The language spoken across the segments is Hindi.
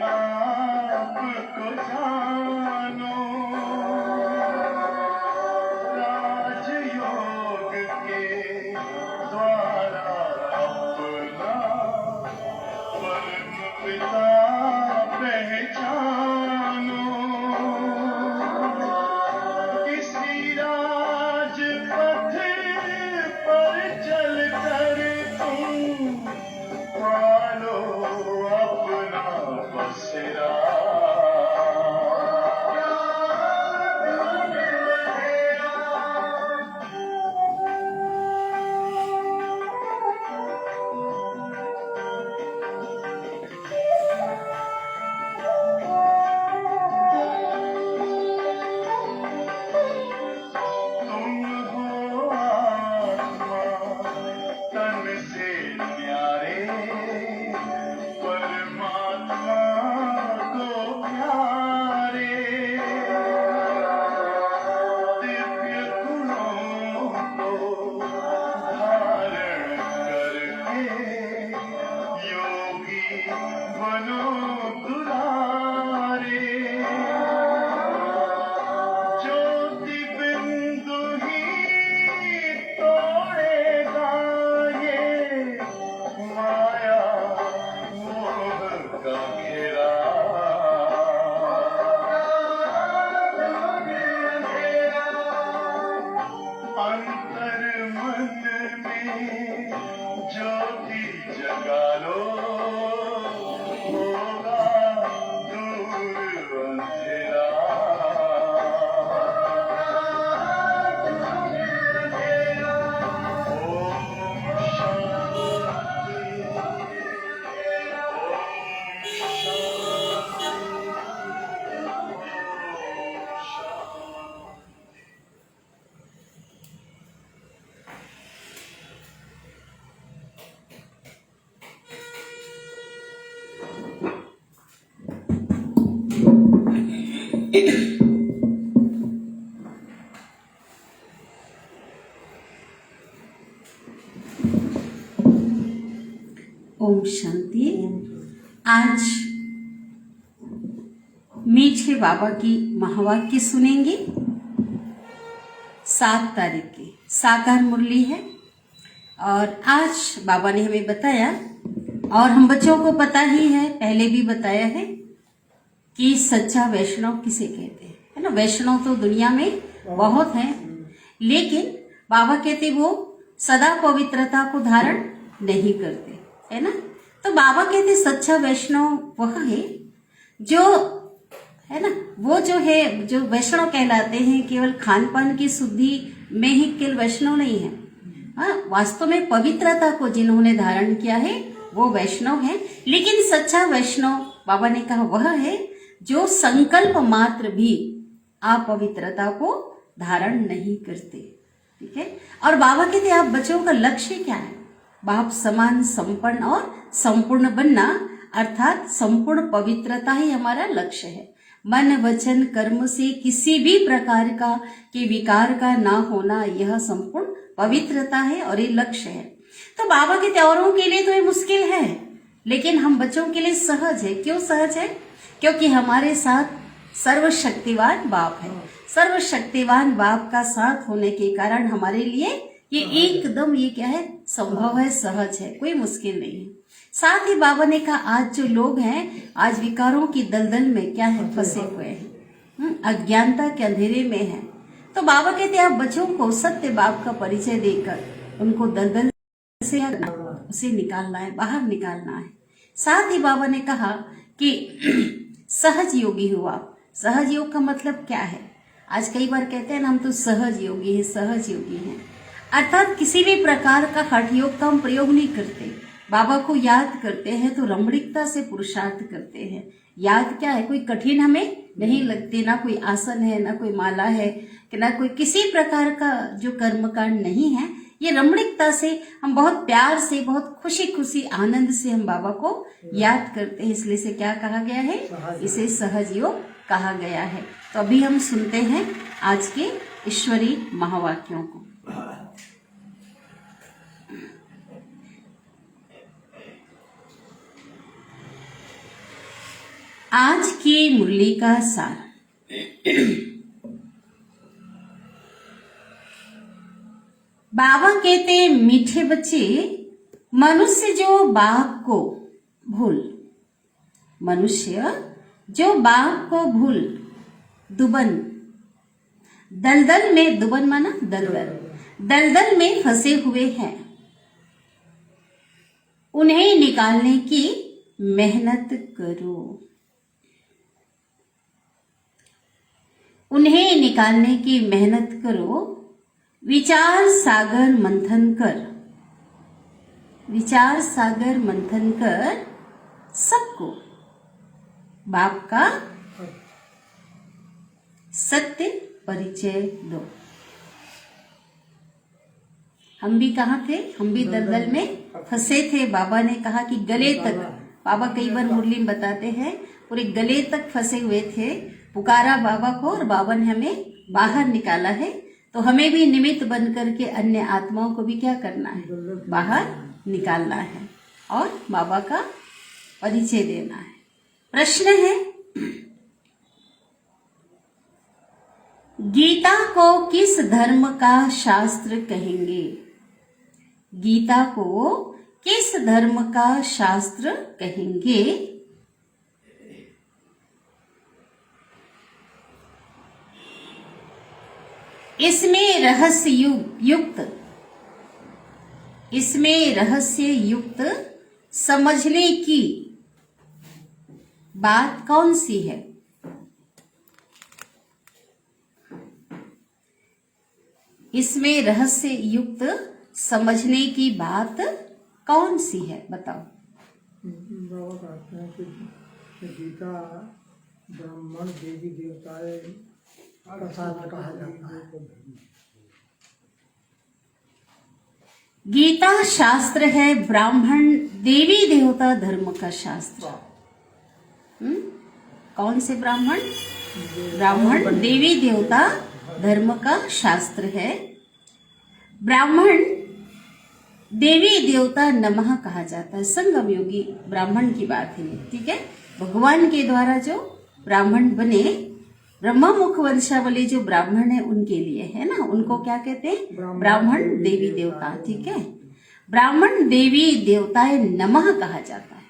आपको जानो, राजयोग के द्वारा अपना परम पिता पहचानो। किसी राजपथ पर चलकर तुम पालो अपना बसेरा। तुम हो आत्मा तन से प्यारे, परमात्मा को प्यारे। दिव्य गुणों को धारण करके योगी बनो दुलारे। ज्योति बिंदु ही तोड़ेगा ये माया मोह का घेरा। अंतर मन में ज्योति जगा लो, होगा दूर अंधेरा। ओम शांति, ओम शांति। आज मीठे बाबा की महावाक्य सुनेंगे। 7 तारीख की साकार मुरली है और आज बाबा ने हमें बताया और हम बच्चों को पता ही है, पहले भी बताया है कि सच्चा वैष्णव किसे कहते हैं, है ना। वैष्णव तो दुनिया में बहुत हैं, लेकिन बाबा कहते वो सदा पवित्रता को धारण नहीं करते, है ना। तो बाबा कहते सच्चा वैष्णव वह है जो, है ना, वो जो है, जो वैष्णव कहलाते हैं, केवल खान पान की शुद्धि में ही केवल वैष्णव नहीं है। हाँ, वास्तव में पवित्रता को जिन्होंने धारण किया है वो वैष्णव है। लेकिन सच्चा वैष्णव बाबा ने कहा वह है जो संकल्प मात्र भी अपवित्रता को धारण नहीं करते, ठीक है। और बाबा कहते आप बच्चों का लक्ष्य क्या है, बाप समान संपन्न और संपूर्ण बनना, अर्थात संपूर्ण पवित्रता ही हमारा लक्ष्य है। मन वचन कर्म से किसी भी प्रकार का के विकार का ना होना, यह संपूर्ण पवित्रता है और ये लक्ष्य है। तो बाबा के औरों के लिए तो ये मुश्किल है, लेकिन हम बच्चों के लिए सहज है। क्यों सहज है? क्योंकि हमारे साथ सर्वशक्तिवान बाप है। सर्वशक्तिवान बाप का साथ होने के कारण हमारे लिए ये एकदम, ये क्या है, संभव है, सहज है, कोई मुश्किल नहीं है। साथ ही बाबा ने कहा आज जो लोग हैं आज विकारों की दलदल में क्या है, फंसे हुए हैं, अज्ञानता के अंधेरे में है। तो बाबा कहते हैं आप बच्चों को सत्य बाप का परिचय देकर उनको दलदल से उसे निकालना है, बाहर निकालना है। साथ ही बाबा ने कहा कि सहज योगी हो आप। सहज योग का मतलब क्या है? आज कई बार कहते हैं ना हम तो सहज योगी हैं, सहज योगी हैं, अर्थात किसी भी प्रकार का हठ योग का हम प्रयोग नहीं करते। बाबा को याद करते हैं तो रमणीकता से पुरुषार्थ करते हैं। याद क्या है, कोई कठिन हमें नहीं लगती, ना कोई आसन है, ना कोई माला है, कि ना कोई किसी प्रकार का जो कर्मकांड नहीं है। ये रमणीकता से हम बहुत प्यार से, बहुत खुशी खुशी आनंद से हम बाबा को याद करते हैं, इसलिए से क्या कहा गया है, इसे सहज योग कहा गया है। तो अभी हम सुनते हैं आज के ईश्वरी महावाक्यों को। आज की मुरली का सार। बाबा कहते मीठे बच्चे, मनुष्य जो बाप को भूल, मनुष्य जो बाप को भूल दुबन दलदल में, दुबन माना दलदल, दलदल में फंसे हुए हैं, उन्हें निकालने की मेहनत करो, उन्हें निकालने की मेहनत करो। विचार सागर मंथन कर, विचार सागर मंथन कर, सबको बाप का सत्य परिचय दो। हम भी कहाँ थे? हम भी दलदल में फंसे थे। बाबा ने कहा कि गले तक, बाबा कई बार मुरली में बताते हैं, पूरे गले तक फंसे हुए थे। पुकारा बाबा को और बाबा ने हमें बाहर निकाला है। तो हमें भी निमित्त बन करके अन्य आत्माओं को भी क्या करना है? बाहर निकालना है और बाबा का परिचय देना है। प्रश्न है, गीता को किस धर्म का शास्त्र कहेंगे? गीता को किस धर्म का शास्त्र कहेंगे? इसमें रहस्य युक्त, इसमें रहस्य युक्त समझने की बात कौन सी है? इसमें रहस्य युक्त समझने की बात कौन सी है? बताओ। बाबा कहते हैं कि गीता ब्राह्मण देवी देवताएं कथा में कहा जाता है। गीता शास्त्र है, ब्राह्मण देवी देवता धर्म का शास्त्र। कौन से ब्राह्मण? ब्राह्मण देवी देवता धर्म का शास्त्र है। ब्राह्मण देवी देवता नमः कहा जाता है। संगम योगी ब्राह्मण की बात है, ठीक है। भगवान के द्वारा जो ब्राह्मण बने, ब्रह्मा मुख वंशावली जो ब्राह्मण है उनके लिए है ना, उनको क्या कहते हैं? ब्राह्मण देवी देवता, ठीक है। ब्राह्मण देवी देवताएं नमः कहा जाता है।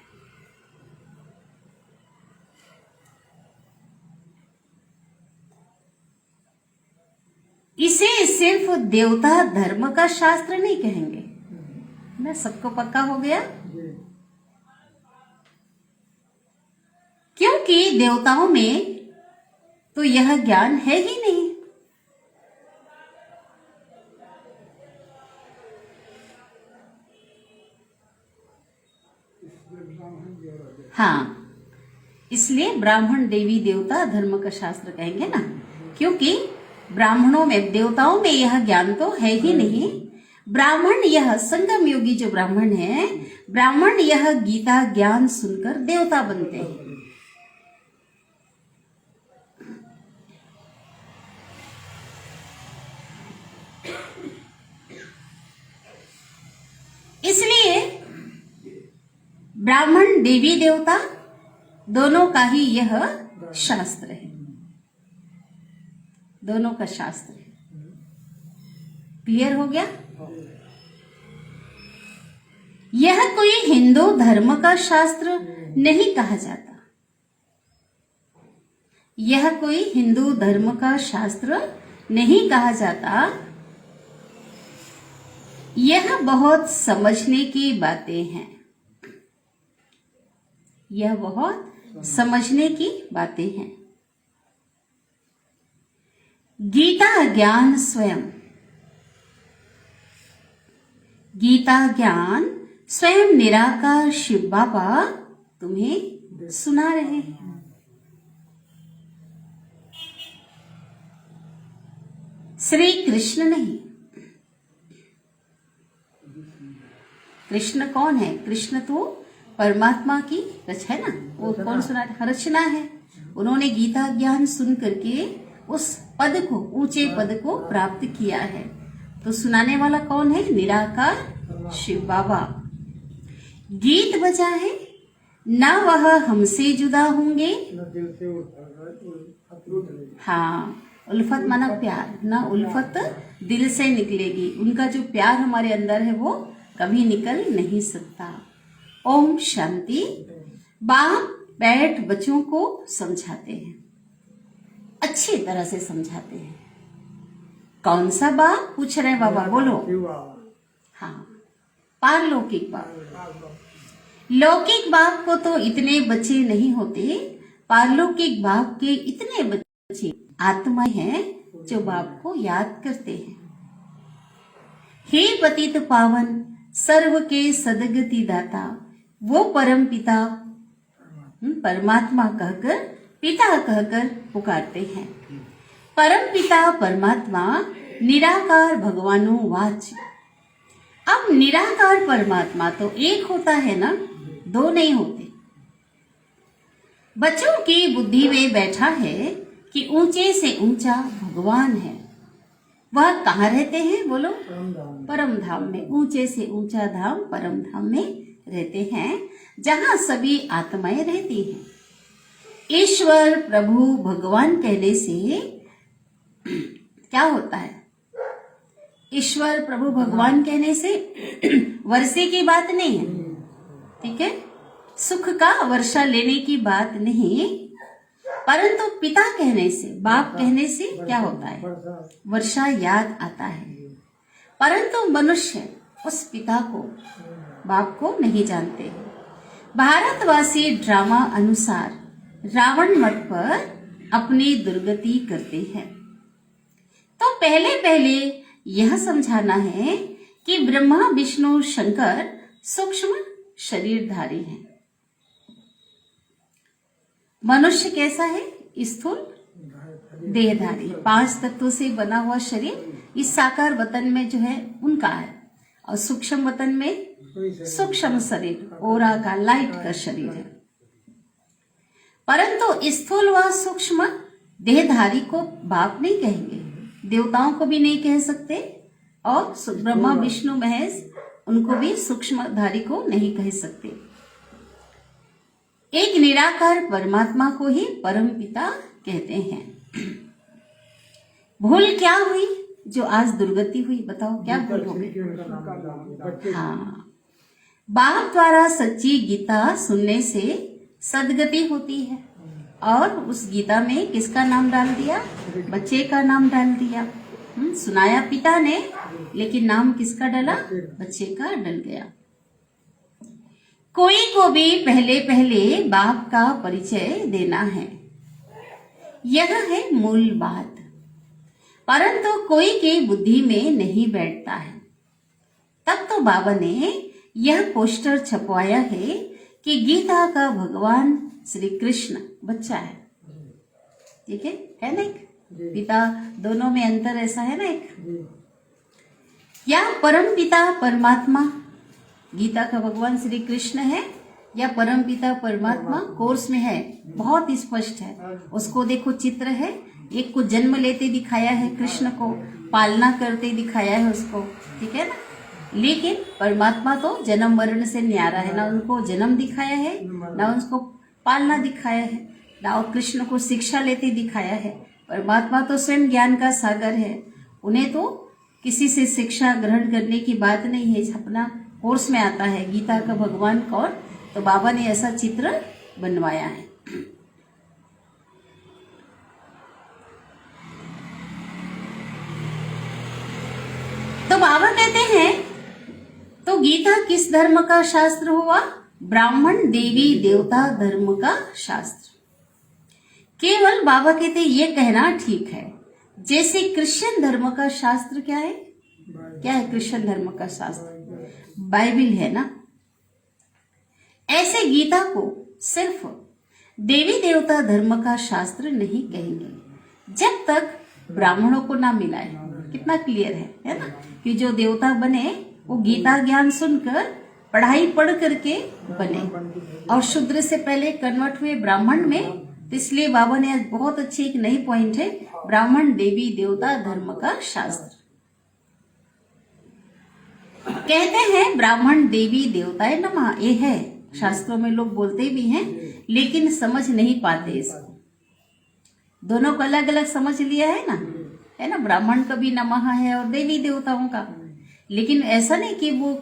इसे सिर्फ देवता धर्म का शास्त्र नहीं कहेंगे ना, सबको पक्का हो गया? क्योंकि देवताओं में तो यह ज्ञान है ही नहीं। हाँ, इसलिए ब्राह्मण देवी देवता धर्म का शास्त्र कहेंगे ना, क्योंकि ब्राह्मणों में, देवताओं में यह ज्ञान तो है ही नहीं। ब्राह्मण यह संगम योगी जो ब्राह्मण है, ब्राह्मण यह गीता ज्ञान सुनकर देवता बनते हैं। इसलिए ब्राह्मण देवी देवता दोनों का ही यह शास्त्र है, दोनों का शास्त्र है। क्लियर हो गया? यह कोई हिंदू धर्म का शास्त्र नहीं कहा जाता। यह कोई हिंदू धर्म का शास्त्र नहीं कहा जाता। यह बहुत समझने की बातें हैं। यह बहुत समझने की बातें हैं। गीता ज्ञान स्वयं, गीता ज्ञान स्वयं निराकार शिव बाबा तुम्हें सुना रहे हैं। श्री कृष्ण नहीं। कृष्ण कौन है? कृष्ण तो परमात्मा की रचना है ना, वो कौन सुना रचना है। उन्होंने गीता ज्ञान सुन करके उस पद को, ऊंचे पद को प्राप्त किया है। तो सुनाने वाला कौन है? निराकार शिव बाबा। गीत बजा है न वह हमसे जुदा होंगे। न दिल से उल्फत हाँ, उल्फत माना प्यार, न उल्फत दिल से निकलेगी। उनका जो प्यार हमारे अंदर है वो कभी निकल नहीं सकता। ओम शांति। बाप बैठ बच्चों को समझाते हैं, अच्छी तरह से समझाते हैं। कौन सा बाप पूछ रहे हैं बाबा, बोलो। हाँ, पारलौकिक बाप। लौकिक बाप को तो इतने बच्चे नहीं होते, पारलौकिक बाप के इतने बच्चे आत्माएं हैं जो बाप को याद करते हैं। हे पतित पावन सर्व के सदगति दाता, वो परम पिता परमात्मा कहकर, पिता कहकर पुकारते हैं। परम पिता परमात्मा निराकार भगवानो वाच। अब निराकार परमात्मा तो एक होता है ना, दो नहीं होते। बच्चों की बुद्धि में बैठा है कि ऊंचे से ऊंचा भगवान है। वह कहाँ रहते हैं बोलो? परम धाम में। ऊंचे से ऊंचा धाम परम धाम में रहते हैं, जहां सभी आत्माएं रहती हैं। ईश्वर प्रभु भगवान कहने से क्या होता है? ईश्वर प्रभु भगवान कहने से वर्षे की बात नहीं है, ठीक है, सुख का वर्षा लेने की बात नहीं, परंतु पिता कहने से, बाप कहने से क्या होता है? वर्षा याद आता है। परंतु मनुष्य उस पिता को, बाप को नहीं जानते। भारतवासी ड्रामा अनुसार रावण मठ पर अपनी दुर्गति करते हैं। तो पहले पहले यह समझाना है कि ब्रह्मा विष्णु शंकर सूक्ष्म शरीरधारी हैं। मनुष्य कैसा है? स्थूल देहधारी, 5 तत्वों से बना हुआ शरीर इस साकार वतन में जो है उनका है, और सूक्ष्म वतन में सूक्ष्म शरीर, ओरा का, लाइट का शरीर है। परंतु स्थूल व सूक्ष्म देहधारी को बाप नहीं कहेंगे, देवताओं को भी नहीं कह सकते, और ब्रह्मा विष्णु महेश उनको भी सूक्ष्मधारी को नहीं कह सकते। एक निराकार परमात्मा को ही परम पिता कहते हैं। भूल क्या हुई जो आज दुर्गति हुई? बताओ क्या भूल हो गई? हाँ, बाप द्वारा सच्ची गीता सुनने से सदगति होती है, और उस गीता में किसका नाम डाल दिया? बच्चे का नाम डाल दिया। सुनाया पिता ने, लेकिन नाम किसका डला? बच्चे का डल गया। कोई को भी पहले पहले बाप का परिचय देना है, यह है मूल बात। परंतु कोई के बुद्धि में नहीं बैठता है। तब तो बाबा ने यह पोस्टर छपवाया है कि गीता का भगवान श्री कृष्ण बच्चा है, ठीक है ना? एक पिता, दोनों में अंतर ऐसा है ना एक। या परम पिता परमात्मा गीता का भगवान श्री कृष्ण है, या परम पिता परमात्मा कोर्स में है, बहुत स्पष्ट है। उसको देखो, चित्र है, एक को जन्म लेते दिखाया है, कृष्ण को पालना करते दिखाया है उसको, ठीक है ना? लेकिन परमात्मा तो जन्म मरण से न्यारा है, ना उनको जन्म दिखाया है, ना उनको पालना दिखाया है, ना कृष्ण को शिक्षा लेते दिखाया है। परमात्मा तो स्वयं ज्ञान का सागर है, उन्हें तो किसी से शिक्षा ग्रहण करने की बात नहीं है, अपना कोर्स में आता है। गीता का भगवान कौन? तो बाबा ने ऐसा चित्र बनवाया है। तो बाबा कहते हैं, तो गीता किस धर्म का शास्त्र हुआ? ब्राह्मण देवी देवता धर्म का शास्त्र। केवल बाबा कहते ये कहना ठीक है, जैसे क्रिश्चियन धर्म का शास्त्र क्या है? क्या है क्रिश्चियन धर्म का शास्त्र? बाइबिल है ना। ऐसे गीता को सिर्फ देवी देवता धर्म का शास्त्र नहीं कहेंगे जब तक ब्राह्मणों को ना मिलाए। कितना क्लियर है ना? कि जो देवता बने वो गीता ज्ञान सुनकर, पढ़ाई पढ़ करके बने, और शूद्र से पहले कन्वर्ट हुए ब्राह्मण में। तो इसलिए बाबा ने आज बहुत अच्छी एक नई पॉइंट है, ब्राह्मण देवी देवता धर्म का शास्त्र। कहते हैं ब्राह्मण देवी देवताए नमः, ये है शास्त्रों में लोग बोलते भी हैं, लेकिन समझ नहीं पाते इसको। दोनों को अलग अलग समझ लिया है ना, ब्राह्मण का भी नमः है और देवी देवताओं का, लेकिन ऐसा नहीं कि वो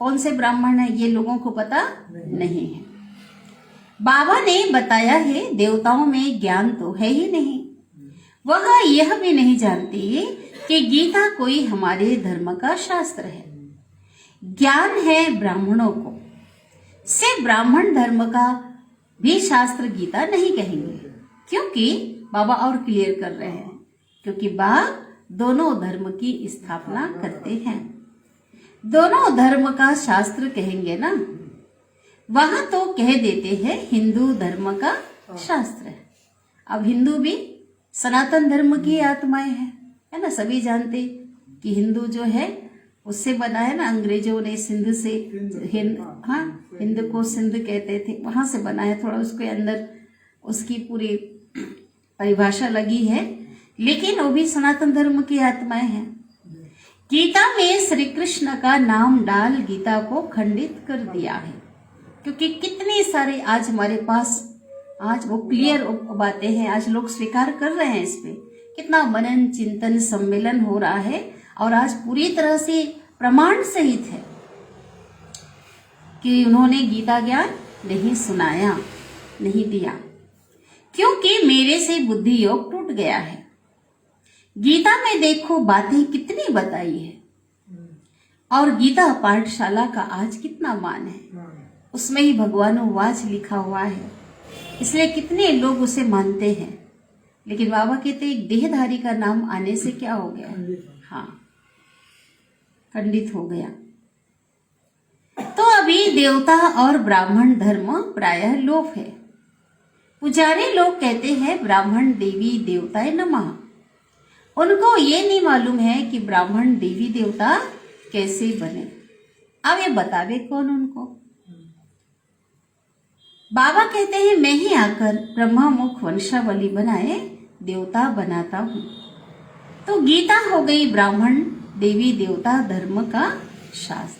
कौन से ब्राह्मण है ये लोगों को पता नहीं है। बाबा ने बताया है देवताओं में ज्ञान तो है ही नहीं, वह यह भी नहीं जानती कि गीता कोई हमारे धर्म का शास्त्र है। ज्ञान है ब्राह्मणों को, सिर्फ ब्राह्मण धर्म का भी शास्त्र गीता नहीं कहेंगे, क्योंकि बाबा और क्लियर कर रहे हैं, क्योंकि बाबा दोनों धर्म की स्थापना करते हैं। दोनों धर्म का शास्त्र कहेंगे ना, वहां तो कह देते हैं हिंदू धर्म का शास्त्र है। अब हिंदू भी सनातन धर्म की आत्माएं हैं, है ना, सभी जानते कि हिंदू जो है उससे बना है ना, अंग्रेजों ने सिंध से हिंद को सिंध कहते थे, वहां से बना है, थोड़ा उसके अंदर उसकी पूरी परिभाषा लगी है, लेकिन वो भी सनातन धर्म की आत्माएं हैं। गीता में श्री कृष्ण का नाम डाल गीता को खंडित कर दिया है, क्योंकि कितने सारे आज हमारे पास आज वो क्लियर बातें हैं, आज लोग स्वीकार कर रहे हैं। इस पे कितना मनन चिंतन सम्मेलन हो रहा है और आज पूरी तरह से प्रमाण सहित है कि उन्होंने गीता ज्ञान नहीं सुनाया, नहीं दिया, क्योंकि मेरे से बुद्धि योग टूट गया है। गीता में देखो बातें कितनी बताई है, और गीता पाठशाला का आज कितना मान है, उसमें ही भगवान वाच लिखा हुआ है, इसलिए कितने लोग उसे मानते हैं। लेकिन बाबा कहते एक देहधारी का नाम आने से क्या हो गया, हाँ, खंडित हो गया। तो अभी देवता और ब्राह्मण धर्म प्रायः लोप है। पुजारी लोग कहते हैं ब्राह्मण देवी देवताए नमः, उनको ये नहीं मालूम है कि ब्राह्मण देवी देवता कैसे बने। अब ये बतावे कौन उनको। बाबा कहते हैं मैं ही आकर ब्रह्मा मुख वंशावली बनाए देवता बनाता हूं। तो गीता हो गई ब्राह्मण देवी देवता धर्म का शास्त्र।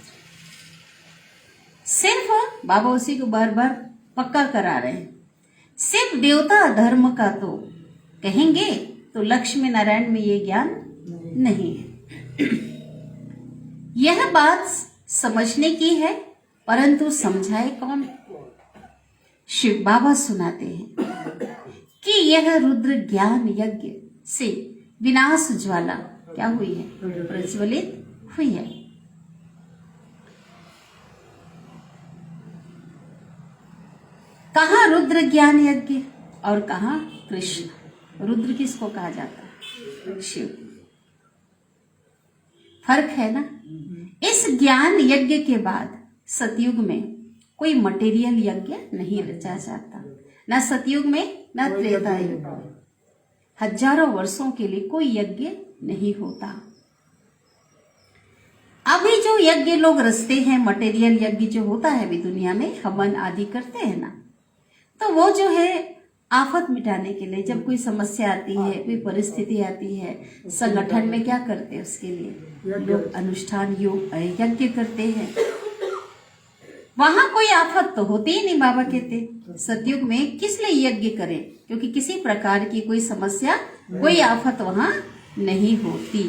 सिर्फ बाबा उसी को बार बार पक्का करा रहे हैं, सिर्फ देवता धर्म का तो कहेंगे तो लक्ष्मी नारायण में ये ज्ञान नहीं है। यह बात समझने की है, परंतु समझाए कौन। शिव बाबा सुनाते हैं कि यह रुद्र ज्ञान यज्ञ से विनाश ज्वाला क्या हुई है, प्रज्वलित हुई है। कहा रुद्र ज्ञान यज्ञ और कहा कृष्ण। रुद्र किसको कहा जाता है, शिव। फर्क है ना। इस ज्ञान यज्ञ के बाद सतयुग में कोई मटेरियल यज्ञ नहीं रचा जाता, न सतयुग में न त्रेता युग में। हजारों वर्षों के लिए कोई यज्ञ नहीं होता। अभी जो यज्ञ लोग रचते हैं, मटेरियल यज्ञ जो होता है अभी दुनिया में, हवन आदि करते हैं ना, तो वो जो है आफत मिटाने के लिए, जब कोई समस्या आती है, कोई परिस्थिति आती है, संगठन में क्या करते हैं, उसके लिए लोग अनुष्ठान योग यज्ञ करते हैं। वहां कोई आफत तो होती ही नहीं। बाबा कहते सतयुग में किस लिए यज्ञ करें, क्योंकि किसी प्रकार की कोई समस्या, कोई आफत वहां नहीं होती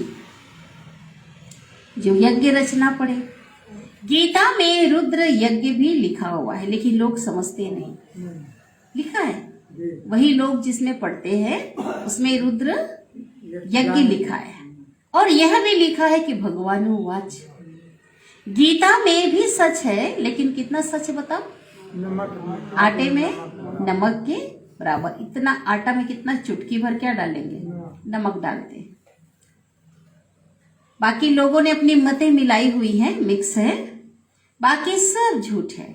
जो यज्ञ रचना पड़े। गीता में रुद्र यज्ञ भी लिखा हुआ है, लेकिन लोग समझते नहीं। लिखा है वही लोग जिसमें पढ़ते हैं, उसमें रुद्र यज्ञ लिखा है, और यह भी लिखा है कि भगवान वाच। गीता में भी सच है, लेकिन कितना सच बताओ। आटे में नमक के बराबर। इतना आटा में कितना चुटकी भर क्या डालेंगे, नमक डालते हैं। बाकी लोगों ने अपनी मतें मिलाई हुई हैं, मिक्स है, बाकी सब झूठ है।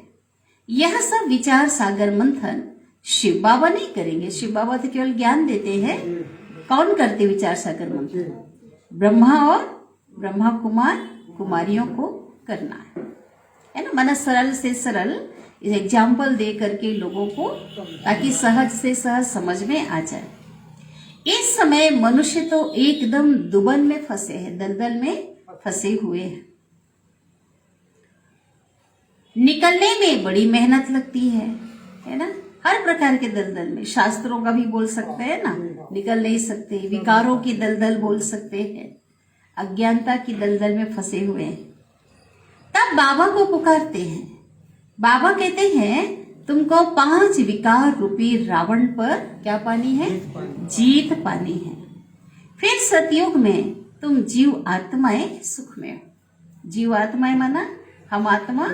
यह सब विचार सागर मंथन शिव बाबा नहीं करेंगे। शिव बाबा तो केवल ज्ञान देते हैं। कौन करते विचार सागर मंथन? ब्रह्मा और ब्रह्मा कुमार कुमारियों को करना है ना। माना सरल से सरल एग्जाम्पल दे करके लोगों को, ताकि सहज से सहज समझ में आ जाए। इस समय मनुष्य तो एकदम दुबन में फंसे हैं, दलदल में फंसे हुए हैं। निकलने में बड़ी मेहनत लगती है ना। हर प्रकार के दलदल में, शास्त्रों का भी बोल सकते हैं ना, निकल नहीं सकते, विकारों की दलदल बोल सकते हैं, अज्ञानता की दलदल में फंसे हुए हैं। तब बाबा को पुकारते हैं। बाबा कहते हैं तुमको 5 विकार रूपी रावण पर क्या पानी है? जीत पानी है। फिर सतयुग में तुम जीव आत्माएं सुख में हो। जीव आत्माएं माना हम आत्मा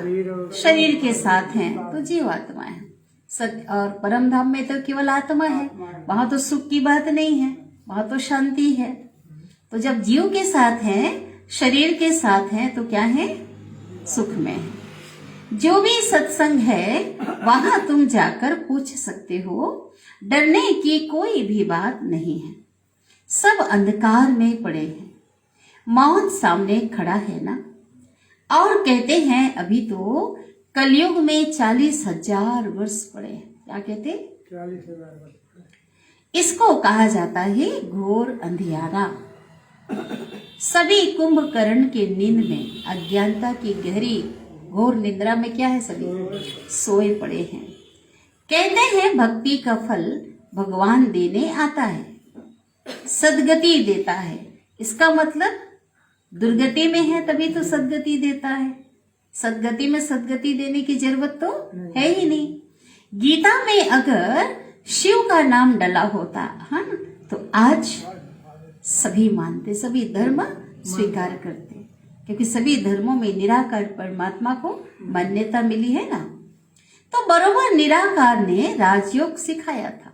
शरीर के साथ हैं तो जीव आत्मा है। सत्य और परम धाम में तो केवल आत्मा है, वहां तो सुख की बात नहीं है, वहां तो शांति है। तो जब जीव के साथ हैं, शरीर के साथ हैं, तो क्या है? सुख में है। जो भी सत्संग है वहां तुम जाकर पूछ सकते हो, डरने की कोई भी बात नहीं है। सब अंधकार में पड़े हैं, मौत सामने खड़ा है ना। और कहते हैं अभी तो कलयुग में 40,000 वर्ष पड़े हैं। क्या कहते? 40,000 वर्ष। इसको कहा जाता है घोर अंधियारा। सभी कुंभकर्ण के नींद में, अज्ञानता की गहरी घोर निद्रा में क्या है? सभी सोए पड़े हैं। कहते हैं भक्ति का फल भगवान देने आता है, सदगति देता है। इसका मतलब दुर्गति में है तभी तो सदगति देता है। सदगति में सदगति देने की जरूरत तो है ही नहीं। गीता में अगर शिव का नाम डला होता है तो आज सभी मानते, सभी धर्म स्वीकार करते, क्योंकि सभी धर्मों में निराकार परमात्मा को मान्यता मिली है ना। तो बरोबर निराकार ने राजयोग सिखाया था।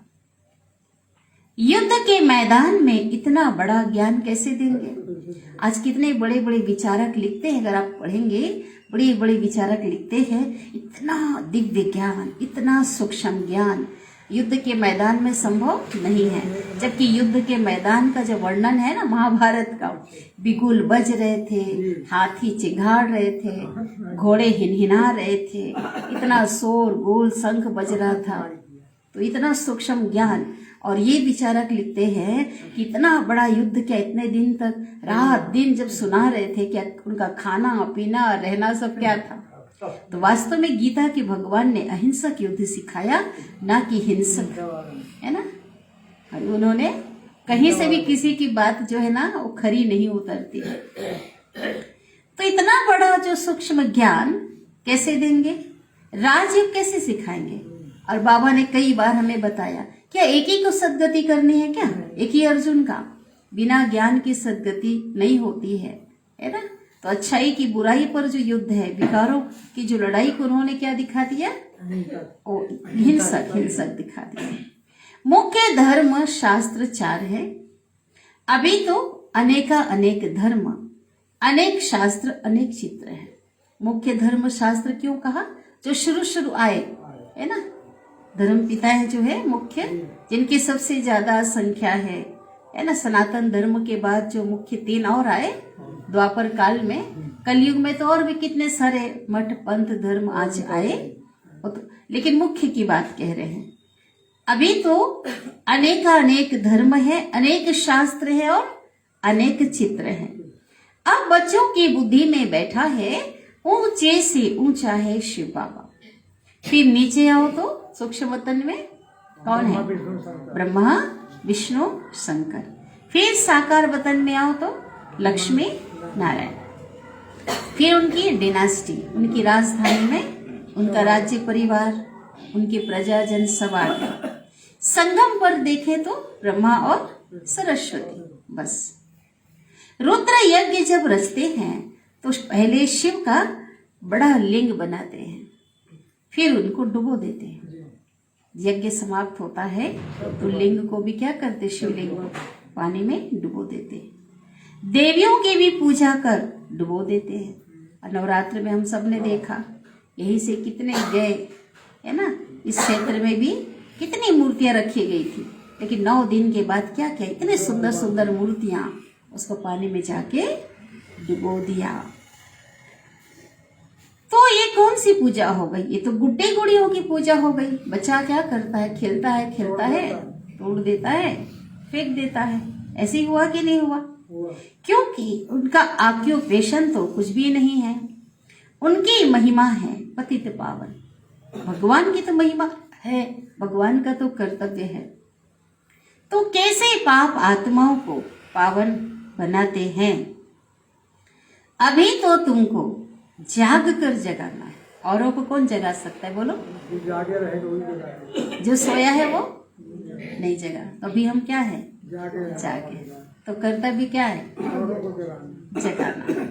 युद्ध के मैदान में इतना बड़ा ज्ञान कैसे देंगे? आज कितने बड़े बड़े विचारक लिखते हैं, अगर आप पढ़ेंगे, बड़े बड़े विचारक लिखते हैं, इतना दिव्य ज्ञान, इतना सूक्ष्म ज्ञान युद्ध के मैदान में संभव नहीं है। जबकि युद्ध के मैदान का जो वर्णन है ना महाभारत का, बिगुल बज रहे थे, हाथी चिघाड़ रहे थे, घोड़े हिनहिना रहे थे, इतना शोर गोल शंख बज रहा था। तो इतना सूक्ष्म ज्ञान। और ये विचारक लिखते हैं कि इतना बड़ा युद्ध क्या, इतने दिन तक रात दिन जब सुना रहे थे, क्या उनका खाना पीना रहना सब क्या था। तो वास्तव में गीता के भगवान ने अहिंसक युद्ध सिखाया, ना कि हिंसक, है ना। और उन्होंने कहीं से भी किसी की बात जो है ना वो खरी नहीं उतरती। तो इतना बड़ा जो सूक्ष्म ज्ञान कैसे देंगे, राजयोग कैसे सिखाएंगे। और बाबा ने कई बार हमें बताया, क्या एक ही को सदगति करनी है क्या? एक ही अर्जुन का? बिना ज्ञान की सदगति नहीं होती है ना। तो अच्छाई की बुराई पर जो युद्ध है, विकारों की जो लड़ाई को उन्होंने क्या दिखा दिया? हिंसक दिखा दिया। मुख्य धर्म शास्त्र 4 है। अभी तो अनेक धर्म, अनेक शास्त्र, अनेक चित्र है। मुख्य धर्म शास्त्र क्यों कहा? जो शुरू आए है ना, धर्म पिता है जो है मुख्य, जिनकी सबसे ज्यादा संख्या है ना। सनातन धर्म के बाद जो मुख्य 3 और आए द्वापर काल में, कलयुग में तो और भी कितने सारे मठ पंथ धर्म आज आए। तो लेकिन मुख्य की बात कह रहे हैं। अभी तो अनेक धर्म है, अनेक शास्त्र है और अनेक चित्र है। अब बच्चों की बुद्धि में बैठा है ऊंचे से ऊंचा है शिव बाबा। फिर नीचे आओ तो सूक्ष्म वतन में कौन है? ब्रह्मा विष्णु शंकर। फिर साकार वतन में आओ तो लक्ष्मी नारायण। फिर उनकी डिनास्टी, उनकी राजधानी में उनका राज्य परिवार, उनके प्रजाजन सब आ गए। संगम पर देखें तो ब्रह्मा और सरस्वती, बस। रुद्र यज्ञ जब रचते हैं तो पहले शिव का बड़ा लिंग बनाते हैं, फिर उनको डुबो देते हैं। यज्ञ समाप्त होता है तो लिंग को भी क्या करते? शिवलिंग को पानी में डुबो देते हैं। देवियों की भी पूजा कर डुबो देते हैं। और नवरात्र में हम सब ने देखा, यहीं से कितने गए है ना, इस क्षेत्र में भी कितनी मूर्तियां रखी गई थी। लेकिन 9 दिन के बाद क्या क्या, इतने सुंदर सुंदर मूर्तियां, उसको पानी में जाके डुबो दिया। तो ये कौन सी पूजा हो गई? ये तो गुड्डे गुड़ियों की पूजा हो गई। बच्चा क्या करता है? खेलता है, तोड़ देता है, फेंक देता है। ऐसे हुआ कि नहीं हुआ? क्योंकि उनका ऑक्यूपेशन तो कुछ भी नहीं है। उनकी महिमा है पतित पावन। भगवान की तो महिमा है, भगवान का तो कर्तव्य है। तो कैसे पाप आत्माओं को पावन बनाते हैं? अभी तो तुमको जाग कर जगाना है। औरों को कौन जगा सकता है बोलो? जो जागे रहे वही जगाए, जो सोया है वो नहीं जगा। तो अभी हम क्या है? जागे जागे। तो कर्तव्य क्या है? औरों को जगाना। जगाना,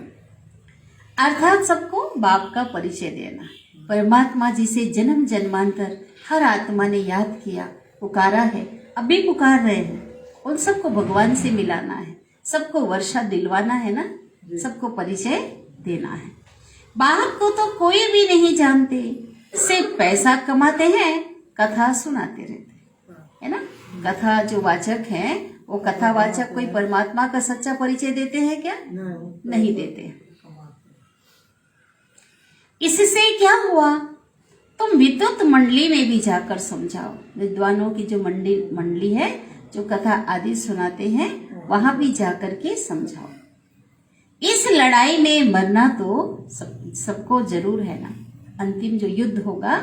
अर्थात सबको बाप का परिचय देना। परमात्मा जी से जन्म जन्मांतर हर आत्मा ने याद किया, पुकारा है, अभी पुकार रहे हैं। उन सबको भगवान से मिलाना है, सबको वर्षा दिलवाना है ना, सबको परिचय देना है। बाहर को तो कोई भी नहीं जानते, सिर्फ पैसा कमाते हैं, कथा सुनाते रहते है ना। कथा जो वाचक हैं वो कथावाचक कोई परमात्मा का सच्चा परिचय देते हैं क्या? नहीं देते। इससे क्या हुआ? तुम विद्युत मंडली में भी जाकर समझाओ। विद्वानों की जो मंडली है, जो कथा आदि सुनाते हैं, वहां भी जाकर के समझाओ। इस लड़ाई में मरना तो सबको जरूर है ना। अंतिम जो युद्ध होगा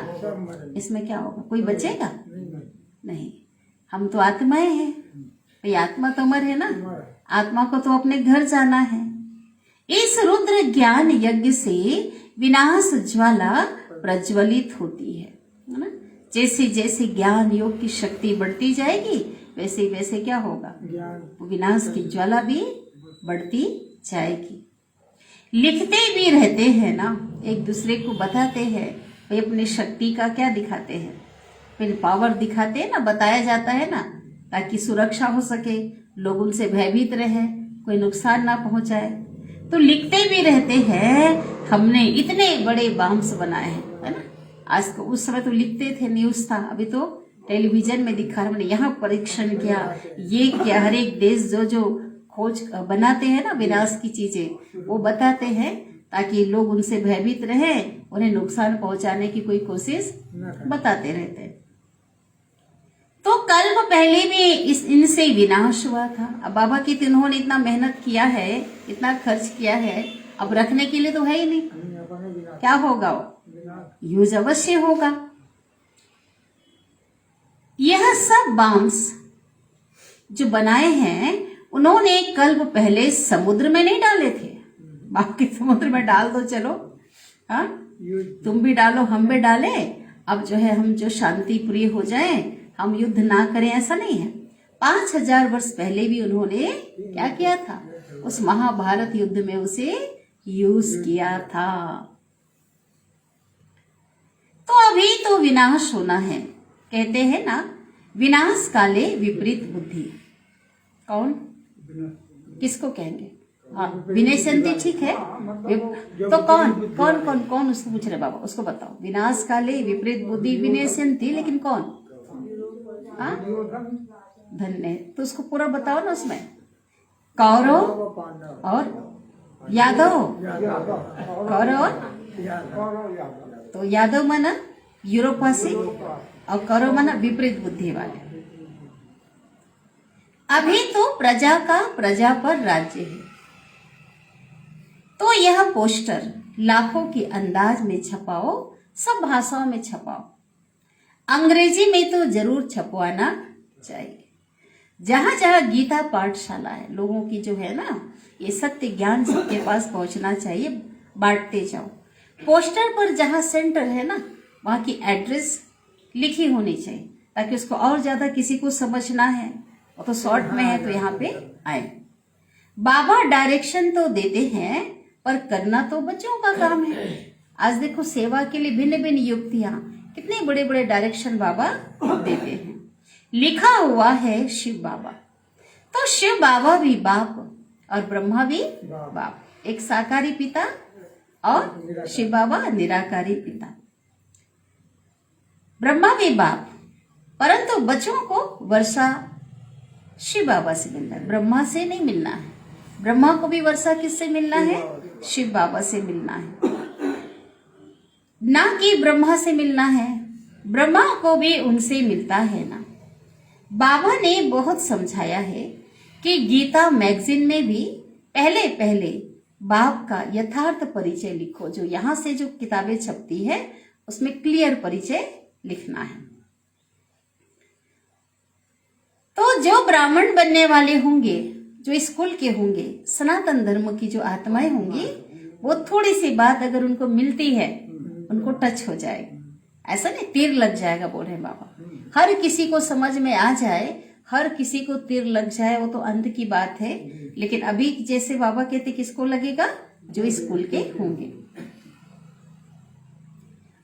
इसमें क्या होगा? कोई बचेगा नहीं। हम तो आत्माएं हैं भाई, आत्मा तो अमर है ना। आत्मा को तो अपने घर जाना है। इस रुद्र ज्ञान यज्ञ से विनाश ज्वाला प्रज्वलित होती है ना। जैसे जैसे ज्ञान योग की शक्ति बढ़ती जाएगी वैसे वैसे क्या होगा? विनाश की ज्वाला भी बढ़ती जाएगी। लिखते भी रहते हैं ना, एक दूसरे को बताते हैं भाई, अपनी शक्ति का क्या दिखाते हैं, फिर पावर दिखाते हैं ना, बताया जाता है ना, ताकि सुरक्षा हो सके, लोग उनसे भयभीत रहे, कोई नुकसान ना पहुंचाए। तो लिखते भी रहते हैं, हमने इतने बड़े बॉम्ब्स बनाए हैं, है ना। आज तो उस समय तो लिखते थे, न्यूज था, अभी तो टेलीविजन में दिखा रहे, हमने यहाँ परीक्षण किया, ये क्या। हर एक देश जो जो खोज बनाते हैं ना विनाश की चीजें, वो बताते हैं ताकि लोग उनसे भयभीत रहे, उन्हें नुकसान पहुंचाने की कोई कोशिश बताते रहते हैं। तो कल्प पहले भी इनसे विनाश हुआ था। अब बाबा की तो इन्होंने इतना मेहनत किया है, इतना खर्च किया है, अब रखने के लिए तो है ही नहीं, क्या होगा? यूज अवश्य होगा। यह सब बॉम्ब्स जो बनाए हैं उन्होंने कल्प पहले समुद्र में नहीं डाले थे। बाकी समुद्र में डाल दो, चलो, हाँ, तुम भी डालो, हम भी डाले, अब जो है हम जो शांति प्रिय हो जाएं, हम युद्ध ना करें, ऐसा नहीं है। 5000 वर्ष पहले भी उन्होंने क्या किया था? उस महाभारत युद्ध में उसे यूज किया था। तो अभी तो विनाश होना है। कहते हैं ना, विनाश काले विपरीत बुद्धि। कौन, किसको कहेंगे? हाँ, विनय संति, ठीक है। तो कौन कौन कौन कौन उसको पूछ रहे बाबा, उसको बताओ। विनाश काले विपरीत बुद्धि विनय संति, लेकिन कौन? हाँ, धन्य। तो उसको पूरा बताओ ना। उसमें कौरव और यादव, कौरव और तो यादव माना यूरोपवासी और कौरव माना विपरीत बुद्धि वाले। अभी तो प्रजा का प्रजा पर राज्य है। तो यह पोस्टर लाखों के अंदाज में छपाओ, सब भाषाओं में छपाओ। अंग्रेजी में तो जरूर छपवाना चाहिए। जहां जहां गीता पाठशाला है, लोगों की जो है ना, ये सत्य ज्ञान सबके पास पहुंचना चाहिए, बांटते जाओ। पोस्टर पर जहां सेंटर है ना, वहां की एड्रेस लिखी होनी चाहिए, ताकि उसको और ज्यादा किसी को समझना है, वो तो शॉर्ट में है तो यहाँ पे आए। बाबा डायरेक्शन तो देते हैं, पर करना तो बच्चों का काम है। आज देखो सेवा के लिए भिन्न भिन्न युक्तियां, कितने बड़े बड़े डायरेक्शन बाबा देते हैं। लिखा हुआ है शिव बाबा, तो शिव बाबा भी बाप और ब्रह्मा भी बाप, एक साकारी पिता और शिव बाबा निराकारी पिता। ब्रह्मा भी बाप, परंतु बच्चों को वर्षा शिव बाबा से मिलना है, ब्रह्मा से नहीं मिलना है। ब्रह्मा को भी वर्षा किससे मिलना है? शिव बाबा से मिलना है, ना कि ब्रह्मा से मिलना है। ब्रह्मा को भी उनसे मिलता है ना। बाबा ने बहुत समझाया है कि गीता मैगजीन में भी पहले पहले बाप का यथार्थ परिचय लिखो। जो यहाँ से जो किताबें छपती है उसमें क्लियर परिचय लिखना है। तो जो ब्राह्मण बनने वाले होंगे, जो स्कूल के होंगे, सनातन धर्म की जो आत्माएं होंगी, वो थोड़ी सी बात अगर उनको मिलती है उनको टच हो जाएगा। ऐसा नहीं तीर लग जाएगा बोल रहे बाबा। हर किसी को समझ में आ जाए, हर किसी को तीर लग जाए, वो तो अंत की बात है। लेकिन अभी जैसे बाबा कहते किसको लगेगा? जो स्कूल के होंगे।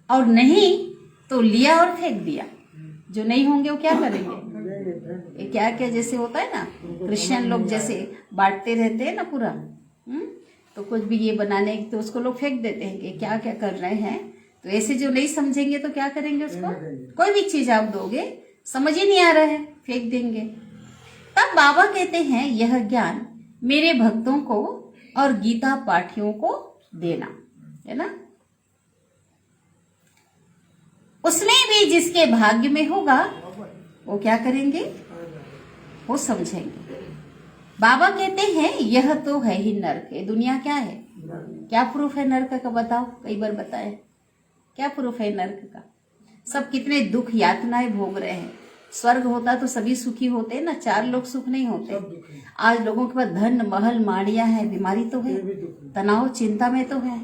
और नहीं तो लिया और फेंक दिया। जो नहीं होंगे वो क्या करेंगे? क्या क्या जैसे होता है ना, क्रिश्चियन लोग जैसे बांटते रहते हैं ना पूरा, तो कुछ भी ये बनाने तो उसको लोग फेंक देते हैं कि क्या क्या कर रहे हैं। तो ऐसे जो नहीं समझेंगे तो क्या करेंगे? उसको कोई भी चीज आप दोगे, समझ ही नहीं आ रहा है, फेंक देंगे। तब बाबा कहते हैं यह ज्ञान मेरे भक्तों को और गीता पाठियों को देना, है ना। उसमें भी जिसके भाग्य में होगा वो क्या करेंगे? वो समझेंगे। बाबा कहते हैं यह तो है ही नर्क है। दुनिया क्या है? क्या प्रूफ है नर्क का? बताओ, कई बार बताए, क्या प्रूफ है नर्क का? सब कितने दुख यातनाएं भोग रहे हैं। स्वर्ग होता तो सभी सुखी होते ना, चार लोग सुख नहीं होते। आज लोगों के पास धन महल माड़ियां है, बीमारी तो है, तनाव चिंता में तो है,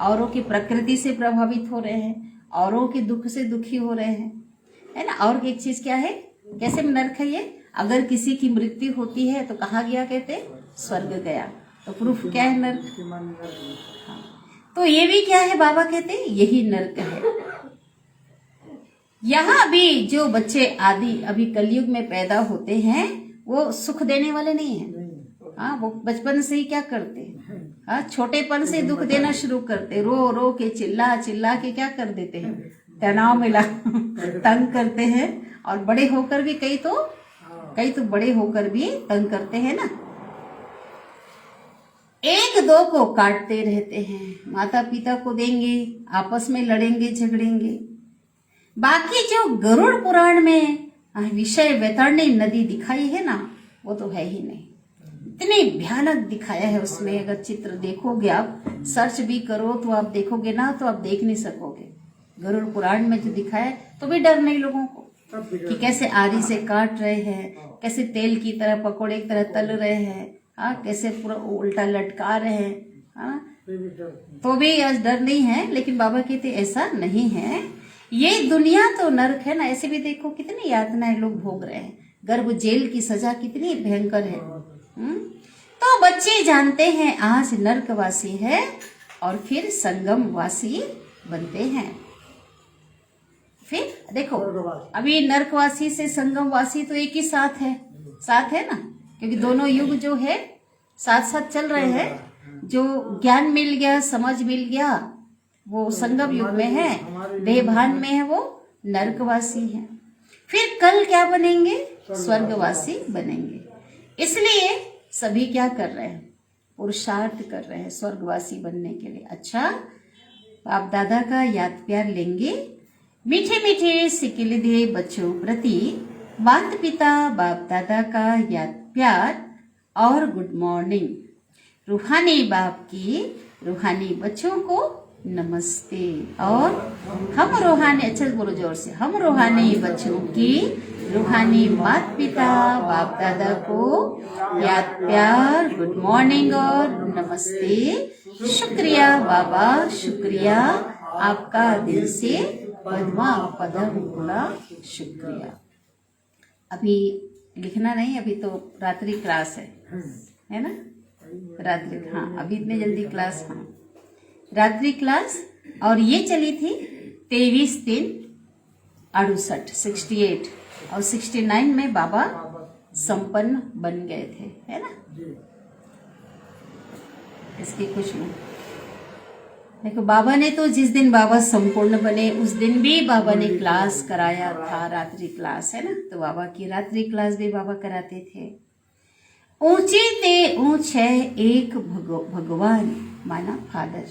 औरों की प्रकृति से प्रभावित हो रहे हैं, औरों के दुख से दुखी हो रहे हैं, है ना। और एक चीज क्या है, कैसे नर्क है ये? अगर किसी की मृत्यु होती है तो कहाँ गया? कहते स्वर्ग गया। तो प्रूफ क्या है? नर्क। हाँ। तो ये भी क्या है? बाबा कहते यही नर्क है। यहाँ भी जो बच्चे आदि अभी कलयुग में पैदा होते हैं वो सुख देने वाले नहीं है। हाँ, वो बचपन से ही क्या करते हैं? हाँ, छोटेपन से दुख देना शुरू करते, रो रो के चिल्ला चिल्ला के क्या कर देते हैं? तनाव मिला तंग करते हैं। और बड़े होकर भी कई तो बड़े होकर भी तंग करते हैं ना। एक दो को काटते रहते हैं, माता पिता को देंगे, आपस में लड़ेंगे झगड़ेंगे। बाकी जो गरुड़ पुराण में विषय वैतरणी नदी दिखाई है ना, वो तो है ही नहीं। इतनी भयानक दिखाया है उसमें। अगर चित्र देखोगे आप, सर्च भी करो तो आप देखोगे ना, तो आप देख नहीं सकोगे। गरुड़ पुराण में जो दिखाया तो भी डर नहीं लोगों को कि कैसे आरी से काट रहे हैं, कैसे तेल की तरह पकोड़े की तरह तल रहे हैं, हाँ, कैसे पूरा उल्टा लटका रहे हैं, हाँ, तो भी आज डर नहीं है। लेकिन बाबा कहते ऐसा नहीं है, ये दुनिया तो नर्क है ना। ऐसे भी देखो कितनी यातनाएं लोग भोग रहे हैं। गर्भ जेल की सजा कितनी भयंकर है। तो बच्चे जानते हैं आज नर्कवासी है और फिर संगमवासी बनते हैं। फिर देखो अभी नर्कवासी से संगमवासी तो एक ही साथ है ना, क्योंकि दोनों युग जो है साथ साथ चल रहे हैं। जो ज्ञान मिल गया, समझ मिल गया, वो संगम युग में है, देहभान में है, वो नर्कवासी है। फिर कल क्या बनेंगे? स्वर्गवासी बनेंगे। इसलिए सभी क्या कर रहे हैं? पुरुषार्थ कर रहे हैं स्वर्गवासी बनने के लिए। अच्छा, बाप दादा का याद प्यार लेंगे। मीठे मीठे सिकिलधे बच्चों प्रति माता पिता बाप दादा का याद प्यार और गुड मॉर्निंग। रूहानी बाप की रूहानी बच्चों को नमस्ते। और हम रूहानी, अच्छा बोलो जोर से, हम रूहानी बच्चों की रूहानी माता पिता बाप दादा को याद प्यार, गुड मॉर्निंग और नमस्ते। शुक्रिया बाबा, शुक्रिया आपका दिल से पद्मा पदम गुणा शुक्रिया। अभी लिखना नहीं, अभी तो रात्रि क्लास है ना, रात्रि, हाँ अभी इतने जल्दी क्लास, हाँ रात्रि क्लास। और ये चली थी 23/3/68, 68 और 69 में बाबा संपन्न बन गए थे, है ना। इसकी कुछ नहीं। देखो बाबा ने तो जिस दिन बाबा संपूर्ण बने उस दिन भी बाबा ने क्लास कराया था, रात्रि क्लास, है ना। तो बाबा की रात्रि क्लास भी बाबा कराते थे। ऊंचे ते ऊंच है एक भगवान माना फादर।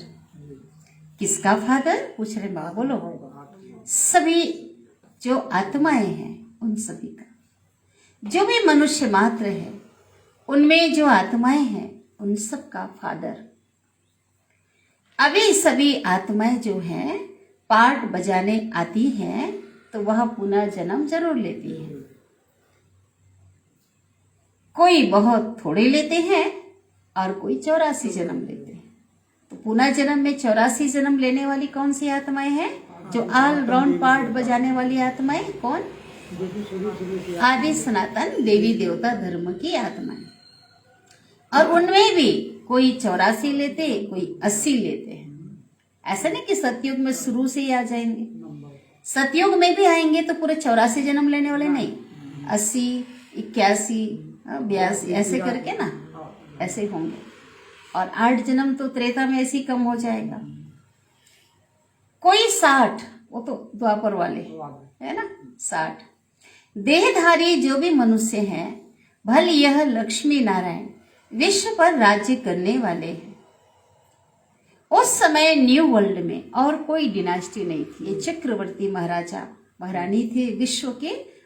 किसका फादर पूछ रहे बाबा? बोलो। सभी जो आत्माएं हैं उन सभी का, जो भी मनुष्य मात्र है उनमें जो आत्माएं हैं उन सब का फादर अभी सभी आत्माएं जो हैं पार्ट बजाने आती हैं तो वह पुनः जन्म जरूर लेती है। कोई बहुत थोड़े लेते हैं और कोई 84 जन्म लेते हैं। तो पुनः जन्म में 84 जन्म लेने वाली कौन सी आत्माएं हैं? जो ऑल राउंड पार्ट बजाने वाली आत्माएं। कौन? जो कि शुरू से आदि सनातन देवी देवता धर्म की आत्माएं। और उनमें भी कोई 84 लेते, कोई 80 लेते हैं। ऐसा नहीं कि सतयुग में शुरू से ही आ जाएंगे। सतयुग में भी आएंगे तो पूरे 84 जन्म लेने वाले नहीं, 80, 81, 82 ऐसे करके ना ऐसे होंगे। और 8 जन्म तो त्रेता में ऐसे ही कम हो जाएगा। कोई 60, वो तो द्वापर वाले है ना, 60 देहधारी जो भी मनुष्य हैं, भले यह लक्ष्मी नारायण विश्व पर राज्य करने वाले हैं। उस समय न्यू वर्ल्ड में और कोई डिनास्टी नहीं थी। ये चक्रवर्ती महाराजा महारानी थे,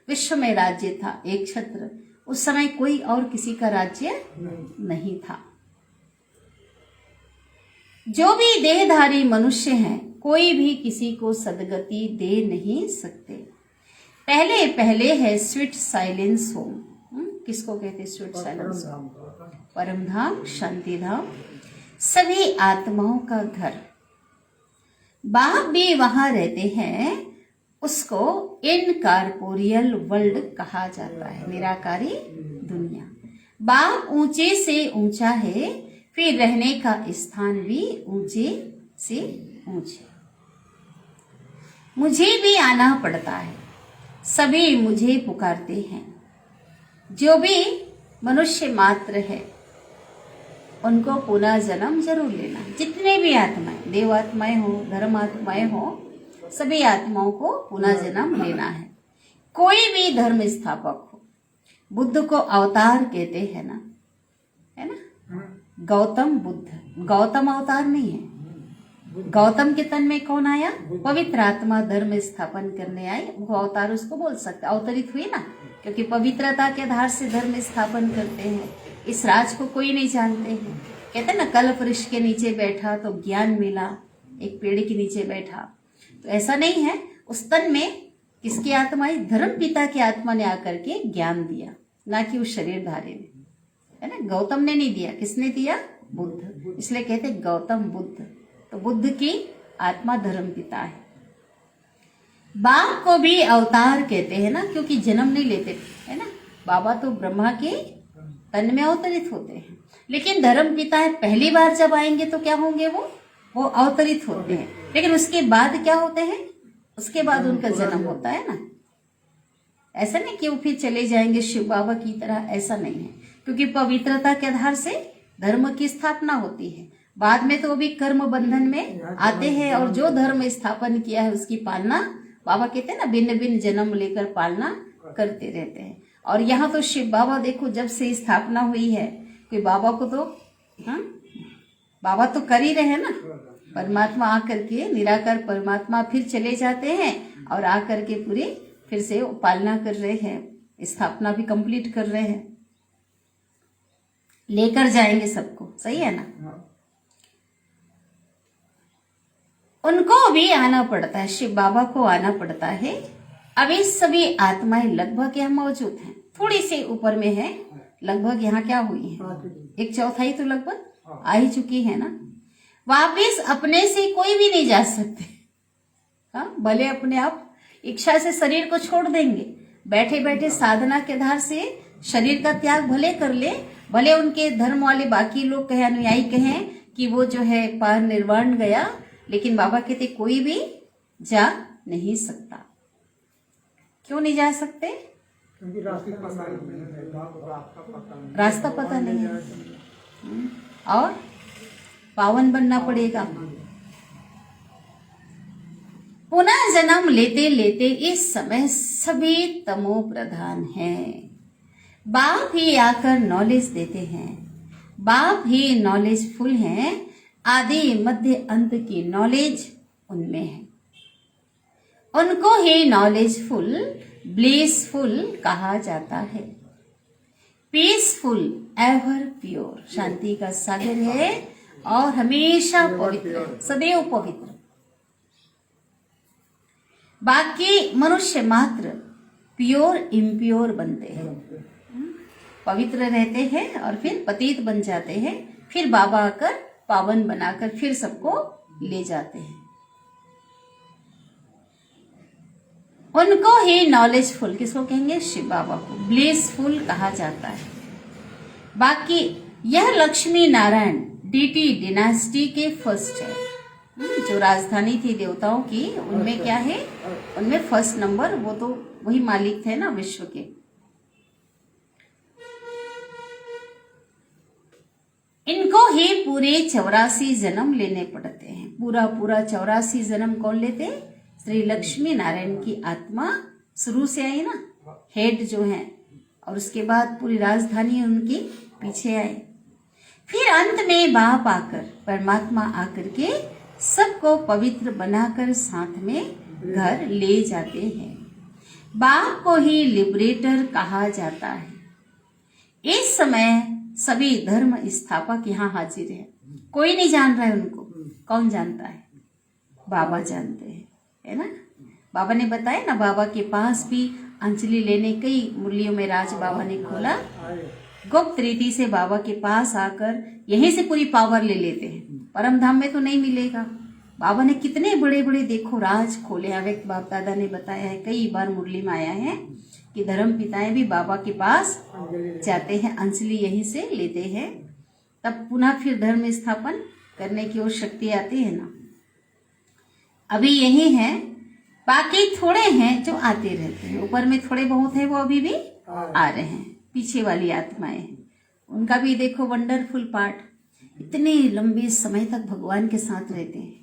विश्व में राज्य था एक छत्र। उस समय कोई और किसी का राज्य नहीं था। जो भी देहधारी मनुष्य हैं, कोई भी किसी को सदगति दे नहीं सकते। पहले पहले है स्वीट साइलेंस होम। किसको कहते स्वीट साइलेंस होम? परम धाम, शांति धाम, सभी आत्माओं का घर। बाप भी वहां रहते हैं। उसको इनकॉर्पोरियल वर्ल्ड कहा जाता है, निराकारी दुनिया। बाप ऊंचे से ऊंचा है, फिर रहने का स्थान भी ऊंचे से ऊंचे। मुझे भी आना पड़ता है, सभी मुझे पुकारते हैं। जो भी मनुष्य मात्र है उनको पुनः जन्म जरूर लेना है। जितने भी आत्माएं, देव आत्माएं हो, धर्म आत्माएं हो, सभी आत्माओं को पुनः जन्म लेना है। कोई भी धर्म स्थापक हो, बुद्ध को अवतार कहते हैं ना, है ना? गौतम बुद्ध, गौतम अवतार नहीं है। गौतम के तन में कौन आया? पवित्र आत्मा धर्म स्थापन करने आई, वो अवतार उसको बोल सकते, अवतरित हुई ना, क्योंकि पवित्रता के आधार से धर्म स्थापन करते हैं। इस राज को कोई नहीं जानते हैं। कहते हैं ना, कल्प वृक्ष के नीचे बैठा तो ज्ञान मिला, एक पेड़ के नीचे बैठा। तो ऐसा नहीं है। उस तन में किसकी आत्मा आई? धर्म पिता की आत्मा ने आकर के ज्ञान दिया, ना कि उस शरीरधारी ने, है ना। गौतम ने नहीं दिया, किसने दिया? बुद्ध। इसलिए कहते गौतम बुद्ध। तो बुद्ध की आत्मा धर्म पिता है। बाप को भी अवतार कहते हैं ना, क्योंकि जन्म नहीं लेते, है ना। बाबा तो ब्रह्मा के तन में अवतरित होते हैं, लेकिन धर्म पिता है, पहली बार जब आएंगे तो क्या होंगे? वो अवतरित होते हैं। लेकिन उसके बाद क्या होते हैं? उसके बाद उनका जन्म होता है ना। ऐसा नहीं कि वो फिर चले जाएंगे शिव बाबा की तरह, ऐसा नहीं है। क्योंकि पवित्रता के आधार से धर्म की स्थापना होती है। बाद में तो वो भी कर्म बंधन में आते हैं, और जो धर्म स्थापन किया है उसकी पालना, बाबा कहते हैं ना, भिन्न भिन्न जन्म लेकर पालना करते रहते हैं। और यहाँ तो शिव बाबा देखो, जब से स्थापना हुई है, कोई बाबा को तो बाबा तो कर ही रहे हैं ना। परमात्मा आकर के, निराकार परमात्मा फिर चले जाते हैं और आकर के पूरे फिर से पालना कर रहे हैं, स्थापना भी कंप्लीट कर रहे हैं, लेकर जाएंगे सबको। सही है ना। उनको भी आना पड़ता है, शिव बाबा को आना पड़ता है। अभी सभी आत्माएं लगभग यहाँ मौजूद हैं, थोड़ी सी ऊपर में है, लगभग यहाँ क्या हुई है, 1/4 तो लगभग आ ही चुकी है ना। वापिस अपने से कोई भी नहीं जा सकते। हाँ, भले अपने आप इच्छा से शरीर को छोड़ देंगे, बैठे बैठे साधना के आधार से शरीर का त्याग भले कर ले, भले उनके धर्म वाले बाकी लोग कहे, अनुयायी कहें कि वो जो है पार निर्वाण गया, लेकिन बाबा कहते कोई भी जा नहीं सकता। क्यों नहीं जा सकते? क्योंकि रास्ता पता नहीं है, और पावन बनना पड़ेगा। पुनः जन्म लेते लेते इस समय सभी तमो प्रधान हैं। बाप ही आकर नॉलेज देते हैं, बाप ही नॉलेजफुल हैं। आदि मध्य अंत की नॉलेज उनमें है। उनको ही नॉलेजफुल, ब्लिसफुल कहा जाता है। पीसफुल, एवर प्योर, शांति का सागर है और हमेशा पवित्र, सदैव पवित्र। बाकी मनुष्य मात्र प्योर इम्प्योर बनते हैं, पवित्र रहते हैं और फिर पतित बन जाते हैं, फिर बाबा आकर पावन बनाकर फिर सबको ले जाते हैं। उनको ही नॉलेजफुल, किसको कहेंगे? शिव बाबा को ब्लिसफुल कहा जाता है। बाकी यह लक्ष्मी नारायण डीटी डिनास्टी के फर्स्ट है, जो राजधानी थी देवताओं की, उनमें क्या है? उनमें फर्स्ट नंबर, वो तो वही मालिक थे ना विश्व के। इनको ही पूरे 84 जन्म लेने पड़ते हैं। पूरा 84 जन्म कौन लेते? श्री लक्ष्मी नारायण की आत्मा शुरू से आई ना, हेड जो है, और उसके बाद पूरी राजधानी उनकी पीछे आए। फिर अंत में बाप आकर, परमात्मा आकर के सबको पवित्र बनाकर साथ में घर ले जाते हैं। बाप को ही लिबरेटर कहा जाता है। इस समय सभी धर्म स्थापक यहाँ हाजिर है। कोई नहीं जान रहा है उनको। कौन जानता है? बाबा जानते हैं, है ना। बाबा ने बताया ना, बाबा के पास भी अंजलि लेने कई मुरलियों में राज बाबा ने खोला। गुप्त रीति से बाबा के पास आकर यहीं से पूरी पावर ले लेते हैं। परम धाम में तो नहीं मिलेगा। बाबा ने कितने बड़े बड़े देखो राज खोले। अव्यक्त बाप दादा ने बताया है, कई बार मुरली में आया है कि धर्म पिताएं भी बाबा के पास जाते हैं, अंजलि यहीं से लेते हैं, तब पुनः फिर धर्म स्थापन करने की वो शक्ति आती है ना। अभी यही है, बाकी थोड़े हैं जो आते रहते हैं। ऊपर में थोड़े बहुत है, वो अभी भी आ रहे हैं। पीछे वाली आत्माएं हैं, उनका भी देखो वंडरफुल पार्ट। इतने लंबे समय तक भगवान के साथ रहते हैं,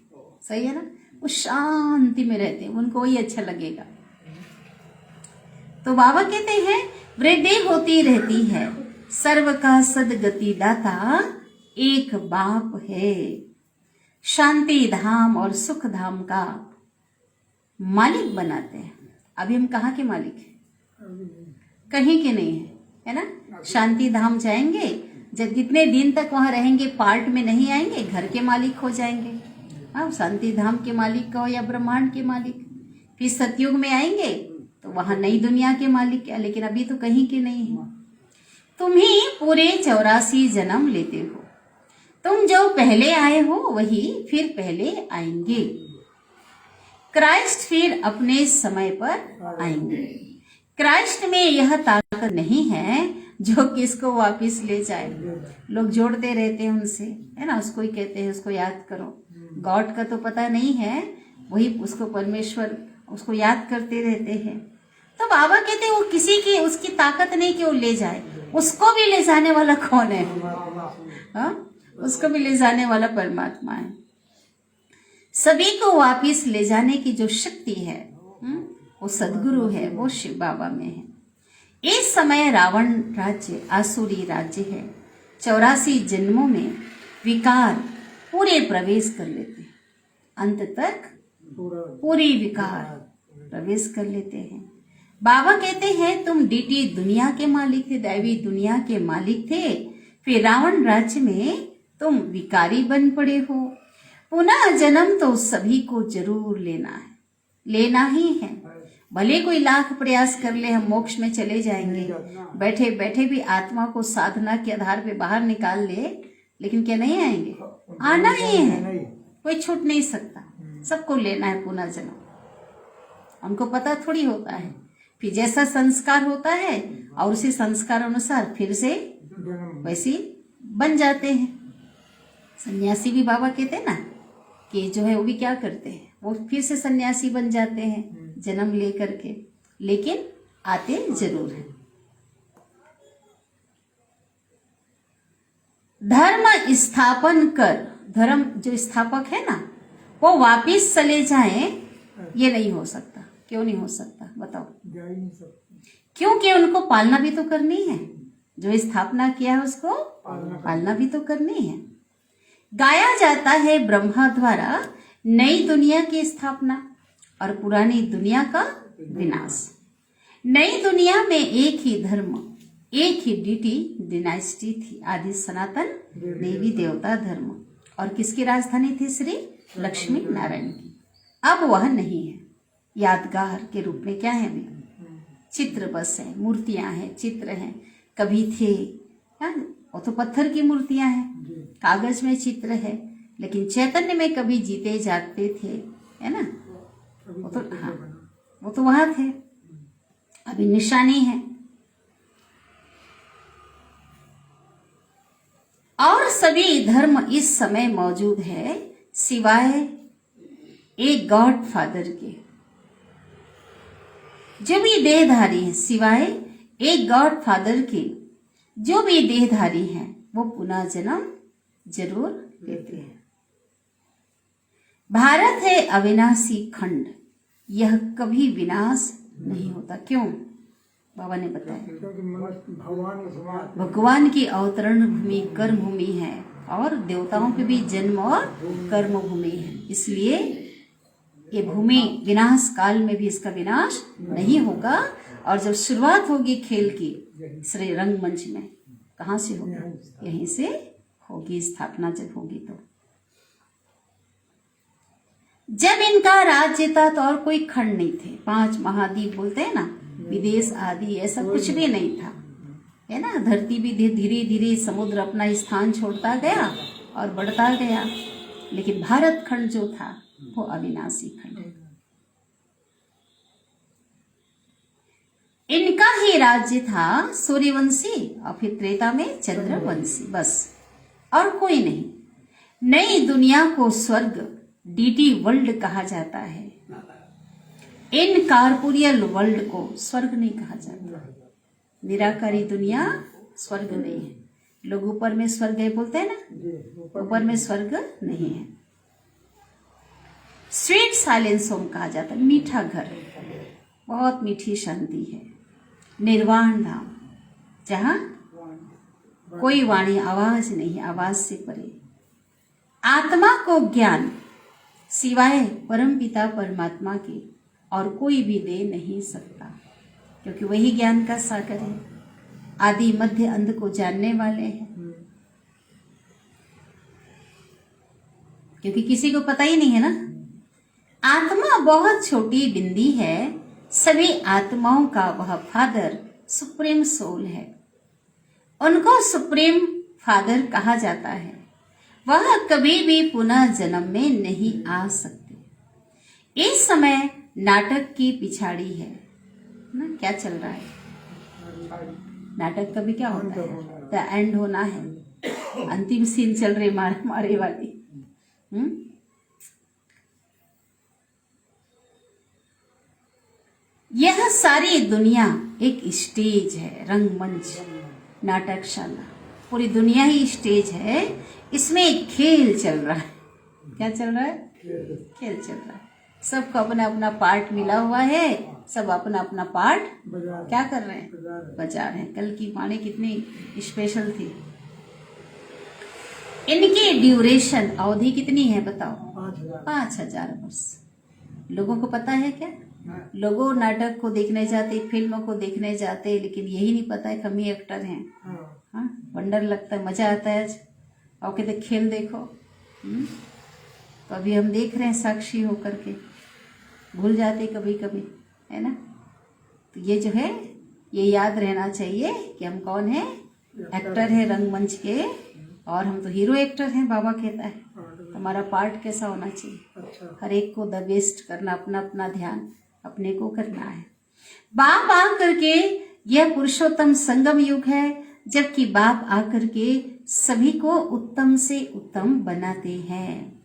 सही है ना। वो शांति में रहते हैं, उनको वही अच्छा लगेगा। तो बाबा कहते हैं वृद्धि होती रहती है, सर्व का सदगति दाता एक बाप है। शांति धाम और सुख धाम का मालिक बनाते हैं। अभी हम कहाँ के मालिक हैं? कहीं के नहीं है, है ना। शांति धाम जाएंगे, जब जितने दिन तक वहां रहेंगे पार्ट में नहीं आएंगे, घर के मालिक हो जाएंगे। हाँ, शांति धाम के मालिक कहो या ब्रह्मांड के मालिक। फिर सतयुग में आएंगे तो वहां नई दुनिया के मालिक क्या, लेकिन अभी तो कहीं के नहीं है। तुम ही पूरे 84 जन्म लेते हो। तुम जो पहले आए हो वही फिर पहले आएंगे। क्राइस्ट फिर अपने समय पर आएंगे। क्राइस्ट में यह ताकत नहीं है जो किसको वापस ले जाए। लोग जोड़ते रहते हैं उनसे, है ना, उसको ही कहते हैं उसको याद करो। गॉड का तो पता नहीं है, वही उसको परमेश्वर, उसको याद करते रहते हैं। तो बाबा कहते हैं वो किसी की उसकी ताकत नहीं कि वो ले जाए, उसको भी ले जाने वाला कौन है? हाँ, उसको भी ले जाने वाला परमात्मा है। सभी को वापिस ले जाने की जो शक्ति है वो सदगुरु है, वो शिव बाबा में है। इस समय रावण राज्य आसुरी राज्य है। 84 जन्मों में विकार पूरे प्रवेश कर लेते हैं, अंत तक पूरी विकार प्रवेश कर लेते हैं। बाबा कहते हैं तुम डीटी दुनिया के मालिक थे, दैवी दुनिया के मालिक थे, फिर रावण राज्य में तुम विकारी बन पड़े हो। पुनः जन्म तो सभी को जरूर लेना है, लेना ही है। भले कोई लाख प्रयास कर ले, हम मोक्ष में चले जाएंगे, बैठे बैठे भी आत्मा को साधना के आधार पे बाहर निकाल ले, लेकिन क्या नहीं आएंगे? आना ही है, कोई छूट नहीं सकता, सबको लेना है पुनः जन्म। हमको पता थोड़ी होता है, फिर जैसा संस्कार होता है और उसी संस्कार अनुसार फिर से वैसे बन जाते हैं। सन्यासी भी बाबा कहते हैं ना कि जो है वो भी क्या करते हैं, वो फिर से सन्यासी बन जाते हैं जन्म लेकर के, लेकिन आते जरूर हैं। धर्म स्थापन कर, धर्म जो स्थापक है ना वो वापिस चले जाएं, ये नहीं हो सकता। क्यों नहीं हो सकता बताओ? क्योंकि उनको पालना भी तो करनी है, जो स्थापना किया है उसको पालना भी तो करनी है। गाया जाता है ब्रह्मा द्वारा नई दुनिया की स्थापना और पुरानी दुनिया का विनाश। नई दुनिया में एक ही धर्म, एक ही डीटी डिनास्टी थी, आदि सनातन देवी देवता धर्म, और किसकी राजधानी थी? श्री लक्ष्मी नारायण की। अब वह नहीं है, यादगार के रूप में क्या है वे? चित्र बस है, मूर्तियां हैं, चित्र हैं। कभी थे, वो तो पत्थर की मूर्तियां हैं, कागज में चित्र है, लेकिन चैतन्य में कभी जीते जागते थे, है ना? वो तो हाँ, वो तो वहां थे, अभी निशानी है। और सभी धर्म इस समय मौजूद है सिवाय एक गॉड फादर के, जो भी देहधारी है, सिवाय एक गॉड फादर के जो भी देहधारी हैं, वो पुनः जन्म जरूर लेते हैं। भारत है अविनाशी खंड, यह कभी विनाश नहीं होता। क्यों? बाबा ने बताया, क्योंकि भगवान की अवतरण भूमि कर्म भूमि है, और देवताओं के भी जन्म और कर्म भूमि है, इसलिए ये भूमि विनाश काल में भी इसका विनाश नहीं होगा। और जब शुरुआत होगी खेल की श्री रंगमंच में, कहाँ से होगी? यहीं से होगी स्थापना, जब होगी तो। जब इनका राज्य था तो और कोई खंड नहीं थे, 5 महाद्वीप बोलते हैं ना, विदेश आदि ऐसा कुछ भी नहीं था, है ना। धरती भी धीरे धीरे समुद्र अपना स्थान छोड़ता गया और बढ़ता गया, लेकिन भारत खंड जो था वो अविनाशी खंड है। इनका ही राज्य था सूर्यवंशी, और फिर त्रेता में चंद्रवंशी, बस और कोई नहीं। नई दुनिया को स्वर्ग डीटी वर्ल्ड कहा जाता है, इन कारपोरियल वर्ल्ड को स्वर्ग नहीं कहा जाता। निराकारी दुनिया स्वर्ग नहीं है। लोग ऊपर में स्वर्ग है बोलते हैं ना, ऊपर में स्वर्ग नहीं है। स्वीट साइलेंस होम कहा जाता है, मीठा घर, बहुत मीठी शांति है। निर्वाण धाम, जहां कोई वाणी आवाज नहीं, आवाज से परे। आत्मा को ज्ञान सिवाय परमपिता परमात्मा के और कोई भी दे नहीं सकता, क्योंकि वही ज्ञान का सागर है, आदि मध्य अंत को जानने वाले हैं। क्योंकि किसी को पता ही नहीं है ना, आत्मा बहुत छोटी बिंदी है, सभी आत्माओं का वह फादर सुप्रीम सोल है, उनको सुप्रीम फादर कहा जाता है। वह कभी भी पुनः जन्म में नहीं आ सकते। इस समय नाटक की पिछाड़ी है ना, क्या चल रहा है? नाटक कभी क्या होता है? द एंड होना है, अंतिम सीन चल रही मारे वाली। यह सारी दुनिया एक स्टेज है, रंगमंच, नाटकशाला, पूरी दुनिया ही स्टेज है। इसमें एक खेल चल रहा है। क्या चल रहा है? खेल चल रहा है। सबको अपना अपना पार्ट मिला हुआ है, सब अपना अपना पार्ट क्या कर रहे हैं? बजा रहे हैं। कल की वाणी कितनी स्पेशल थी। इनकी ड्यूरेशन अवधि कितनी है बताओ? 5000 वर्ष। लोगों को पता है क्या? लोगों नाटक को देखने जाते, फिल्मों को देखने जाते, लेकिन यही नहीं पता है कम ही एक्टर हैं। हाँ, वंडर लगता है, मजा आता है। और कहते खेल देखो। तो अभी हम देख रहे हैं साक्षी होकर के, भूल जाते कभी कभी, है ना। तो ये जो है, ये याद रहना चाहिए कि हम कौन है, एक्टर है रंगमंच के, और हम तो हीरो एक्टर हैं। बाबा कहता है हमारा पार्ट कैसा होना चाहिए, हर एक को द बेस्ट करना, अपना अपना ध्यान अपने को करना है। बाप आकर के यह पुरुषोत्तम संगम युग है, जबकि बाप आकर के सभी को उत्तम से उत्तम बनाते हैं।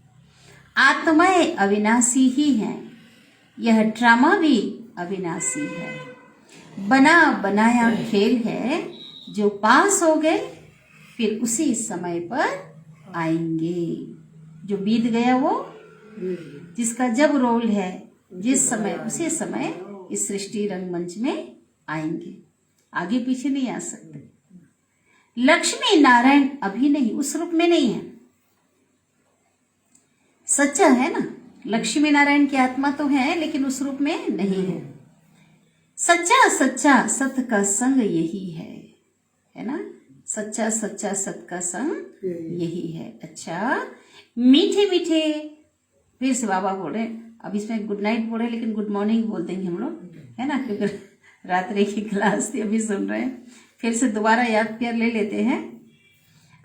आत्माएं अविनाशी ही हैं, यह ड्रामा भी अविनाशी है। बना बनाया खेल है, जो पास हो गए फिर उसी समय पर आएंगे। जो बीत गया वो, जिसका जब रोल है, जिस समय उसी समय इस सृष्टि रंगमंच में आएंगे, आगे पीछे नहीं आ सकते। लक्ष्मी नारायण अभी नहीं, उस रूप में नहीं है। सच्चा है ना, लक्ष्मी नारायण की आत्मा तो है, लेकिन उस रूप में नहीं है। सच्चा सच्चा सत्य का संग यही है ना। सच्चा सच्चा सत का संग यही यही है। अच्छा, मीठे मीठे, फिर से बाबा बोल रहे हैं। अब इसमें गुड नाइट बोल रहे हैं, लेकिन गुड मॉर्निंग बोल देंगे हम लोग, है ना, क्योंकि रात्रि की क्लास थी, अभी सुन रहे हैं। फिर से दोबारा याद प्यार ले लेते हैं।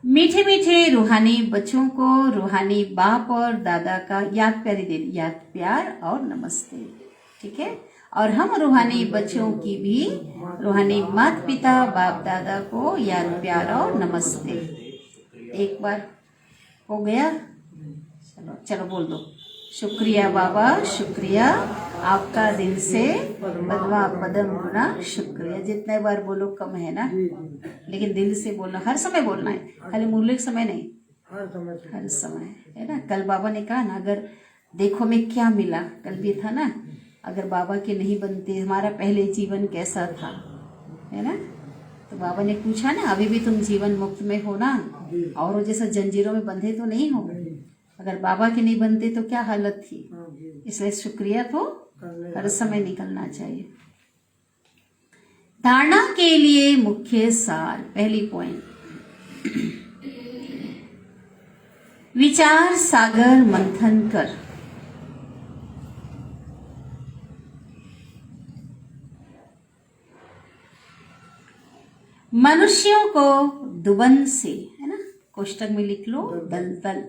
मीठे मीठे रूहानी बच्चों को रूहानी बाप और दादा का याद प्यार दे, याद प्यार और नमस्ते, ठीक है। और हम रूहानी बच्चों की भी रूहानी माता पिता बाप दादा को याद प्यार और नमस्ते। एक बार हो गया, चलो चलो बोल दो। शुक्रिया बाबा, शुक्रिया आपका दिल से पद्मा पदम गुना शुक्रिया। जितने बार बोलो कम है ना, जी जी लेकिन दिल से बोलना, हर समय बोलना है, खाली मुरली के समय नहीं, हर समय से हर समय, है ना। कल बाबा ने कहा ना, अगर देखो में क्या मिला, कल भी था ना, अगर बाबा के नहीं बनते हमारा पहले जीवन कैसा था, है ना। तो बाबा ने पूछा ना, अभी भी तुम जीवन मुक्त में हो ना, और वो जैसा जंजीरों में बंधे तो नहीं हो। अगर बाबा के नहीं बनते तो क्या हालत थी। हाँ जी इसलिए शुक्रिया तो करने हर समय निकलना चाहिए। धारणा के लिए मुख्य सार, पहली पॉइंट, विचार सागर मंथन कर। मनुष्यों को दुबन से, है ना, कोष्टक में लिख लो दलदल,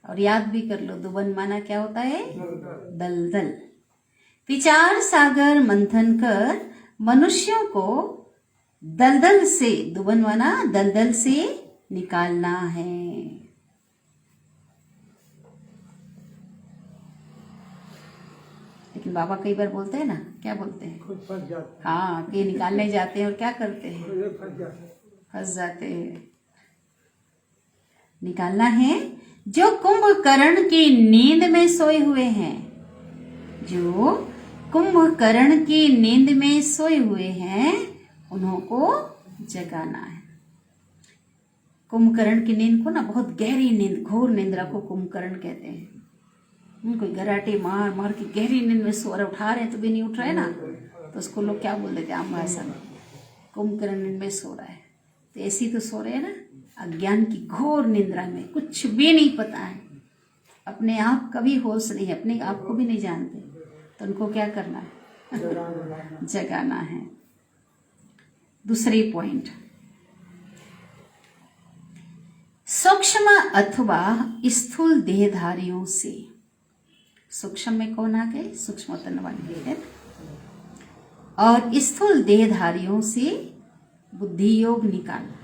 और याद भी कर लो, दुबन माना क्या होता है, दलदल। विचार सागर मंथन कर मनुष्यों को दलदल से, दुबन माना दलदल से निकालना है। लेकिन बाबा कई बार बोलते हैं ना, क्या बोलते हैं, खुद फंस जाते हाँ, कि निकालने जाते हैं और क्या करते हैं, हैं, फंस जाते हैं। फंस जाते हैं। निकालना है जो कुंभकर्ण की नींद में सोए हुए हैं, जो कुंभकर्ण की नींद में सोए हुए हैं, उन्हों को जगाना है। कुंभकर्ण की नींद को ना, बहुत गहरी नींद, घोर निंद्रा को कुंभकर्ण कहते हैं। कोई गराटे मार मार के गहरी नींद में सो रहे, उठा रहे हैं तो भी नहीं उठ रहे ना, तो उसको लोग क्या बोल देते हैं आम भाषा में, कुंभकर्ण नींद में सो रहा है। तो ऐसी तो सो रहे हैं ना, अज्ञान की घोर निंद्रा में, कुछ भी नहीं पता है, अपने आप का भी होश नहीं है, अपने आप को भी नहीं जानते, तो उनको क्या करना है, जगाना है। दूसरी पॉइंट, सूक्ष्म अथवा स्थूल देहधारियों से, सूक्ष्म में कौन आ गए, सूक्ष्म तन वाले है, और स्थूल देहधारियों से बुद्धि योग निकालना।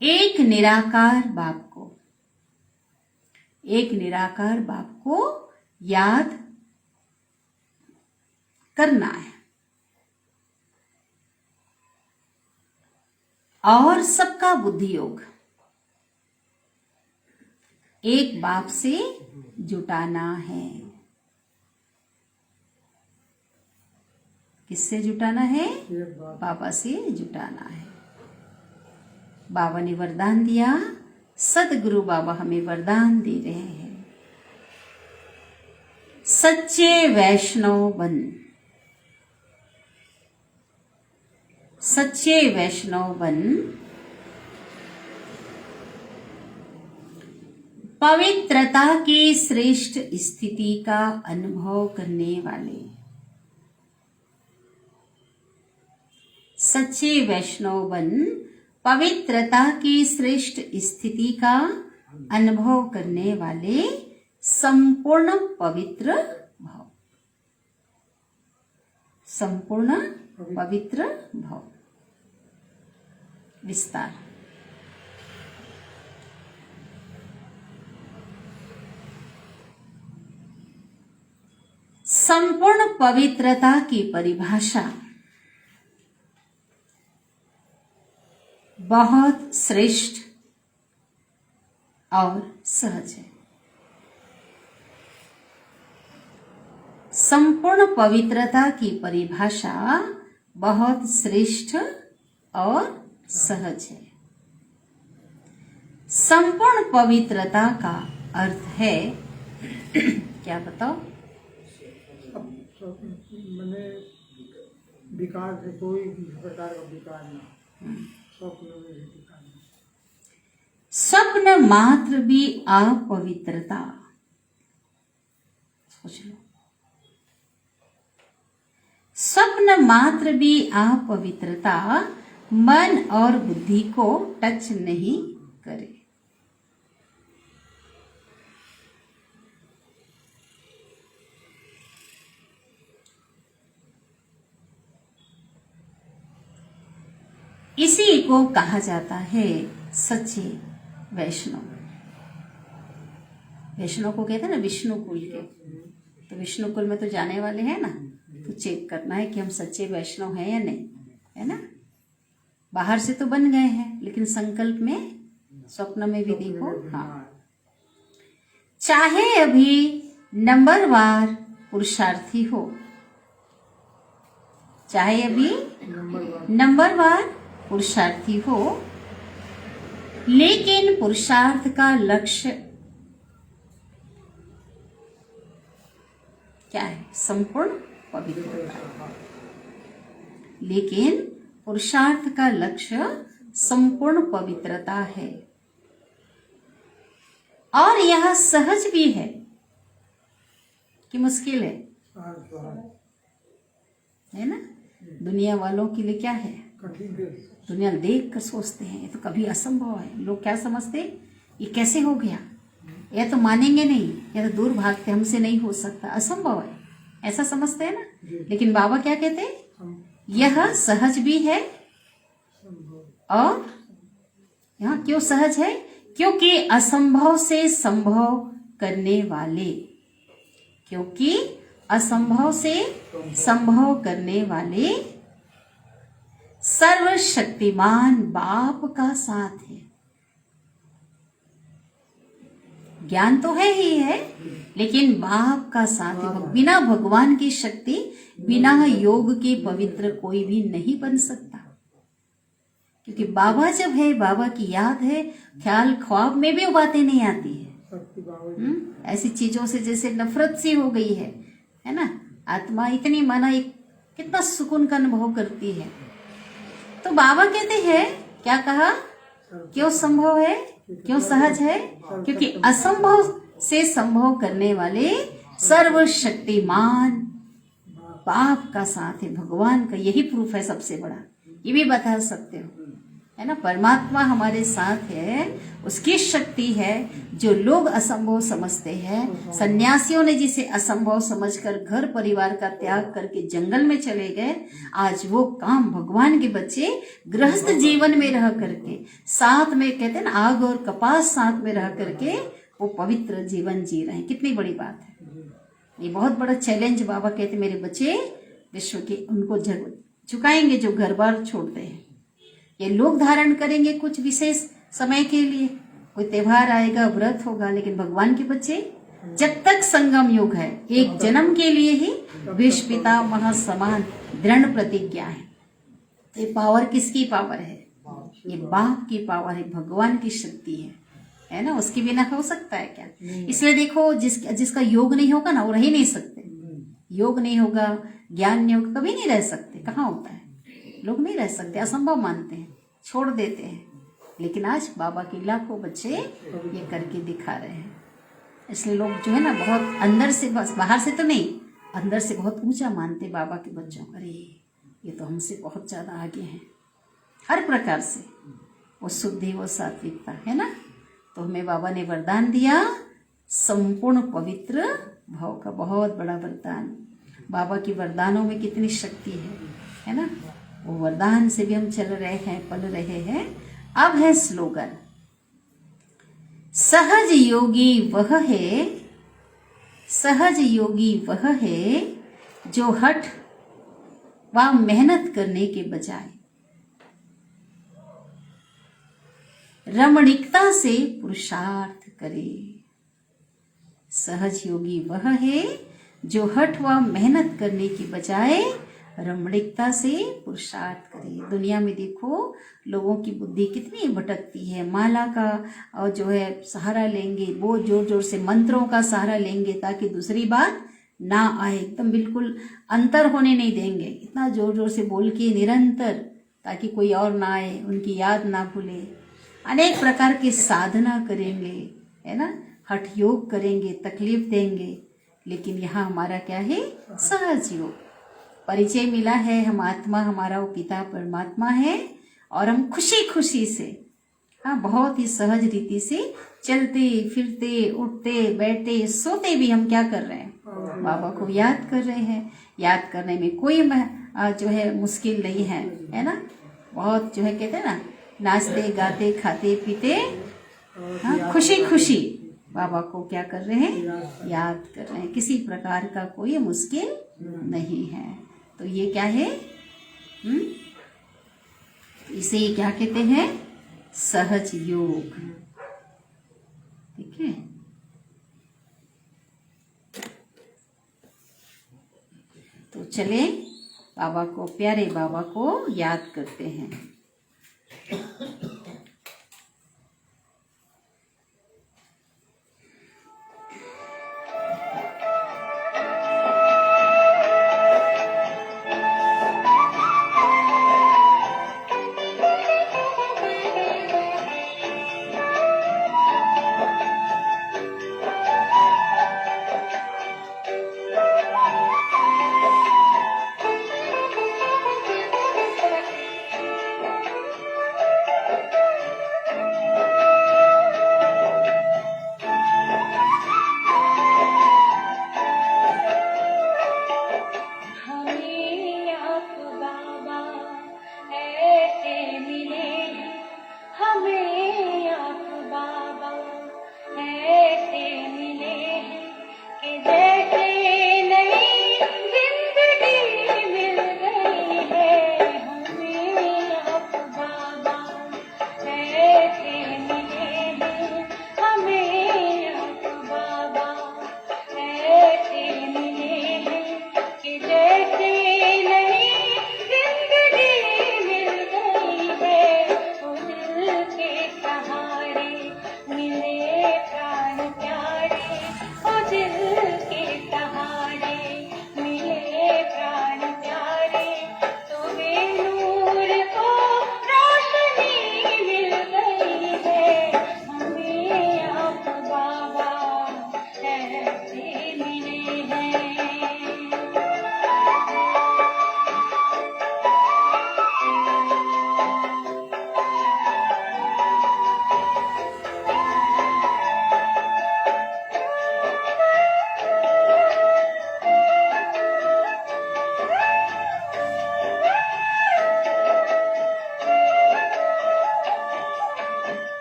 एक निराकार बाप को, एक निराकार बाप को याद करना है, और सबका बुद्धि योग एक बाप से जुटाना है। किससे जुटाना है, एक बात बाबा से जुटाना है। बाबा ने वरदान दिया, सदगुरु बाबा हमें वरदान दे रहे हैं, सच्चे वैष्णव बन, सच्चे वैष्णव बन, पवित्रता की श्रेष्ठ स्थिति का अनुभव करने वाले, सच्चे वैष्णव बन, पवित्रता की श्रेष्ठ स्थिति का अनुभव करने वाले, संपूर्ण पवित्र भाव, संपूर्ण पवित्र भाव। विस्तार, संपूर्ण पवित्रता की परिभाषा बहुत श्रेष्ठ और सहज है। संपूर्ण पवित्रता की परिभाषा बहुत श्रेष्ठ और सहज है। संपूर्ण पवित्रता का अर्थ है क्या बताओ? मैंने विकार से कोई भी प्रकार का विकार ना, स्वप्न में भी विकार नहीं। स्वप्न मात्र भी अपवित्रता, सोच लो, स्वप्न मात्र भी अपवित्रता मन और बुद्धि को टच नहीं करे। इसी को कहा जाता है सच्चे वैष्णव। वैष्णव को कहते हैं ना विष्णु कुल के, तो विष्णु कुल में तो जाने वाले हैं ना, तो चेक करना है कि हम सच्चे वैष्णव हैं या नहीं, है ना। बाहर से तो बन गए हैं, लेकिन संकल्प में, स्वप्न में भी देखो। हाँ, चाहे अभी नंबरवार पुरुषार्थी हो, चाहे अभी नंबरवार पुरुषार्थी हो, लेकिन पुरुषार्थ का लक्ष्य क्या है? संपूर्ण पवित्रता। लेकिन पुरुषार्थ का लक्ष्य संपूर्ण पवित्रता है, और यह सहज भी है कि मुश्किल है ना। दुनिया वालों के लिए क्या है? दुनिया देख कर सोचते हैं ये तो कभी असंभव है। लोग क्या समझते, ये कैसे हो गया, ये तो मानेंगे नहीं, ये तो दूर भागते, हमसे नहीं हो सकता, असंभव है, ऐसा समझते हैं ना। लेकिन बाबा क्या कहते हैं? यह सहज भी है। और यहाँ क्यों सहज है? क्योंकि असंभव से संभव करने वाले, क्योंकि असंभव से संभव करने वाले सर्वशक्तिमान बाप का साथ है। ज्ञान तो है ही है, लेकिन बाप का साथ है। बिना भगवान की शक्ति, बिना योग के पवित्र कोई भी नहीं बन सकता। क्योंकि बाबा जब है, बाबा की याद है, ख्याल ख्वाब में भी वो बातें नहीं आती है। ऐसी चीजों से जैसे नफरत सी हो गई है ना। आत्मा इतनी माना एक कितना सुकून का अनुभव करती है। तो बाबा कहते हैं, क्या कहा? क्यों संभव है, क्यों सहज है? क्योंकि असंभव से संभव करने वाले सर्वशक्तिमान बाप का साथ है, भगवान का। यही प्रूफ है सबसे बड़ा, ये भी बता सकते हो, है ना। परमात्मा हमारे साथ है, उसकी शक्ति है। जो लोग असंभव समझते हैं, सन्यासियों ने जिसे असंभव समझकर घर परिवार का त्याग करके जंगल में चले गए, आज वो काम भगवान के बच्चे गृहस्थ जीवन में रह करके, साथ में कहते हैं ना आग और कपास साथ में रह करके वो पवित्र जीवन जी रहे हैं। कितनी बड़ी बात है ये, बहुत बड़ा चैलेंज। बाबा कहते मेरे बच्चे विश्व के उनको झुकाएंगे जो घर बार छोड़ते हैं। ये लोग धारण करेंगे कुछ विशेष समय के लिए, कोई त्योहार आएगा, व्रत होगा, लेकिन भगवान के बच्चे जब तक संगम युग है, एक जन्म के लिए ही विश्व पिता महासमान दृढ़ प्रतिज्ञा है। तो ये पावर किसकी पावर है? ये बाप की पावर है, भगवान की शक्ति है ना। उसके बिना हो सकता है क्या? इसलिए देखो, जिसका योग नहीं होगा ना, वो रह ही नहीं सकते। योग नहीं होगा, ज्ञान नहीं होगा, कभी नहीं रह सकते। कहाँ होता है? लोग नहीं रह सकते, असंभव मानते हैं, छोड़ देते हैं। लेकिन आज बाबा के लाखों बच्चे ये करके दिखा रहे हैं। इसलिए लोग जो है ना, बहुत अंदर से, बस बाहर से तो नहीं, अंदर से बहुत ऊंचा मानते बाबा के बच्चों। अरे ये तो हमसे बहुत ज्यादा आगे हैं हर प्रकार से, वो शुद्धि, वो सात्विकता, है ना। तो हमें बाबा ने वरदान दिया, संपूर्ण पवित्र भाव का, बहुत बड़ा वरदान। बाबा की वरदानों में कितनी शक्ति है ना। वो वरदान से भी हम चल रहे हैं, पल रहे हैं। अब है स्लोगन, सहज योगी वह है, सहज योगी वह है जो हठ व मेहनत करने के बजाय रमणीकता से पुरुषार्थ करे। सहज योगी वह है जो हठ व मेहनत करने की बजाय रमणीकता से पुरुषार्थ करे। दुनिया में देखो, लोगों की बुद्धि कितनी भटकती है। माला का और जो है सहारा लेंगे, वो जोर जोर से मंत्रों का सहारा लेंगे ताकि दूसरी बात ना आए, एकदम बिल्कुल अंतर होने नहीं देंगे, इतना जोर जोर से बोल के निरंतर, ताकि कोई और ना आए, उनकी याद ना भूले। अनेक प्रकार की साधना करेंगे, है ना, हठ योग करेंगे, तकलीफ देंगे, लेकिन यहाँ हमारा क्या है, सहज योग। परिचय मिला है, हम आत्मा, हमारा वो पिता परमात्मा है, और हम खुशी खुशी से, हाँ, बहुत ही सहज रीति से चलते फिरते, उठते बैठते सोते भी हम क्या कर रहे हैं, बाबा को याद कर रहे हैं। याद करने में कोई जो है मुश्किल नहीं है ना। बहुत जो है कहते हैं ना, नाचते गाते खाते पीते, हाँ, खुशी खुशी बाबा को क्या कर रहे हैं, याद कर रहे हैं। किसी प्रकार का कोई मुश्किल नहीं है। तो ये क्या है, इसे क्या कहते हैं, सहज योग। ठीक है। तो चले बाबा को, प्यारे बाबा को याद करते हैं।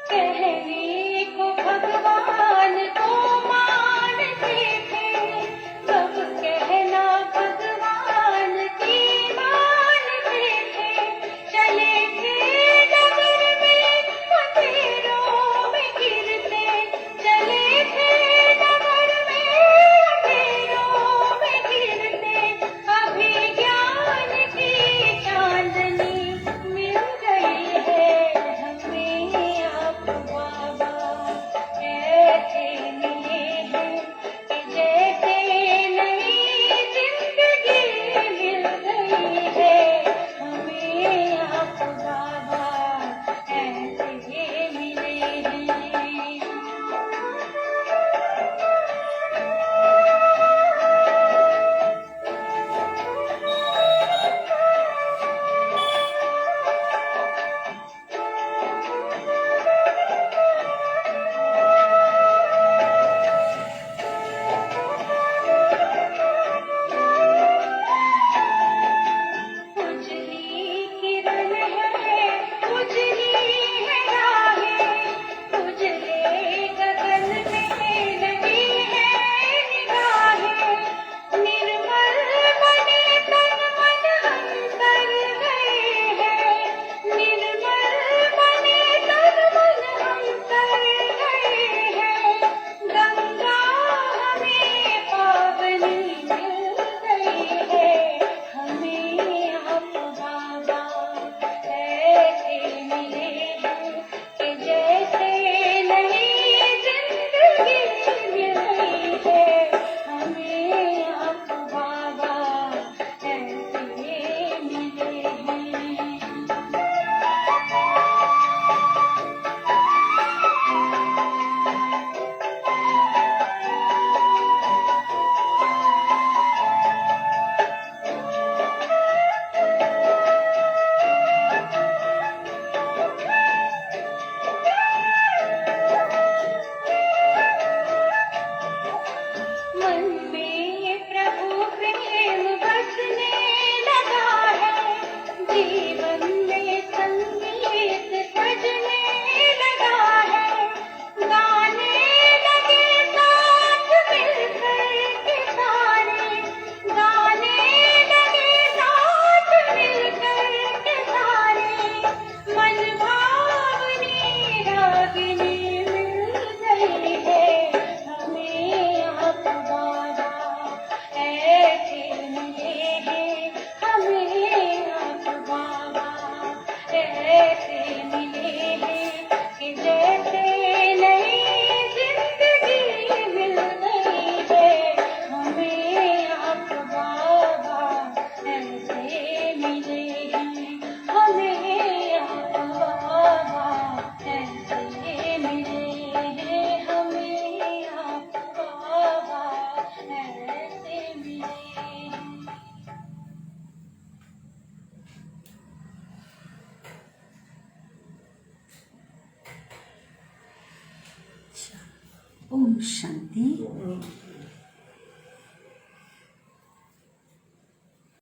कहने को भगवान को मानते थे, सब ओम शांति।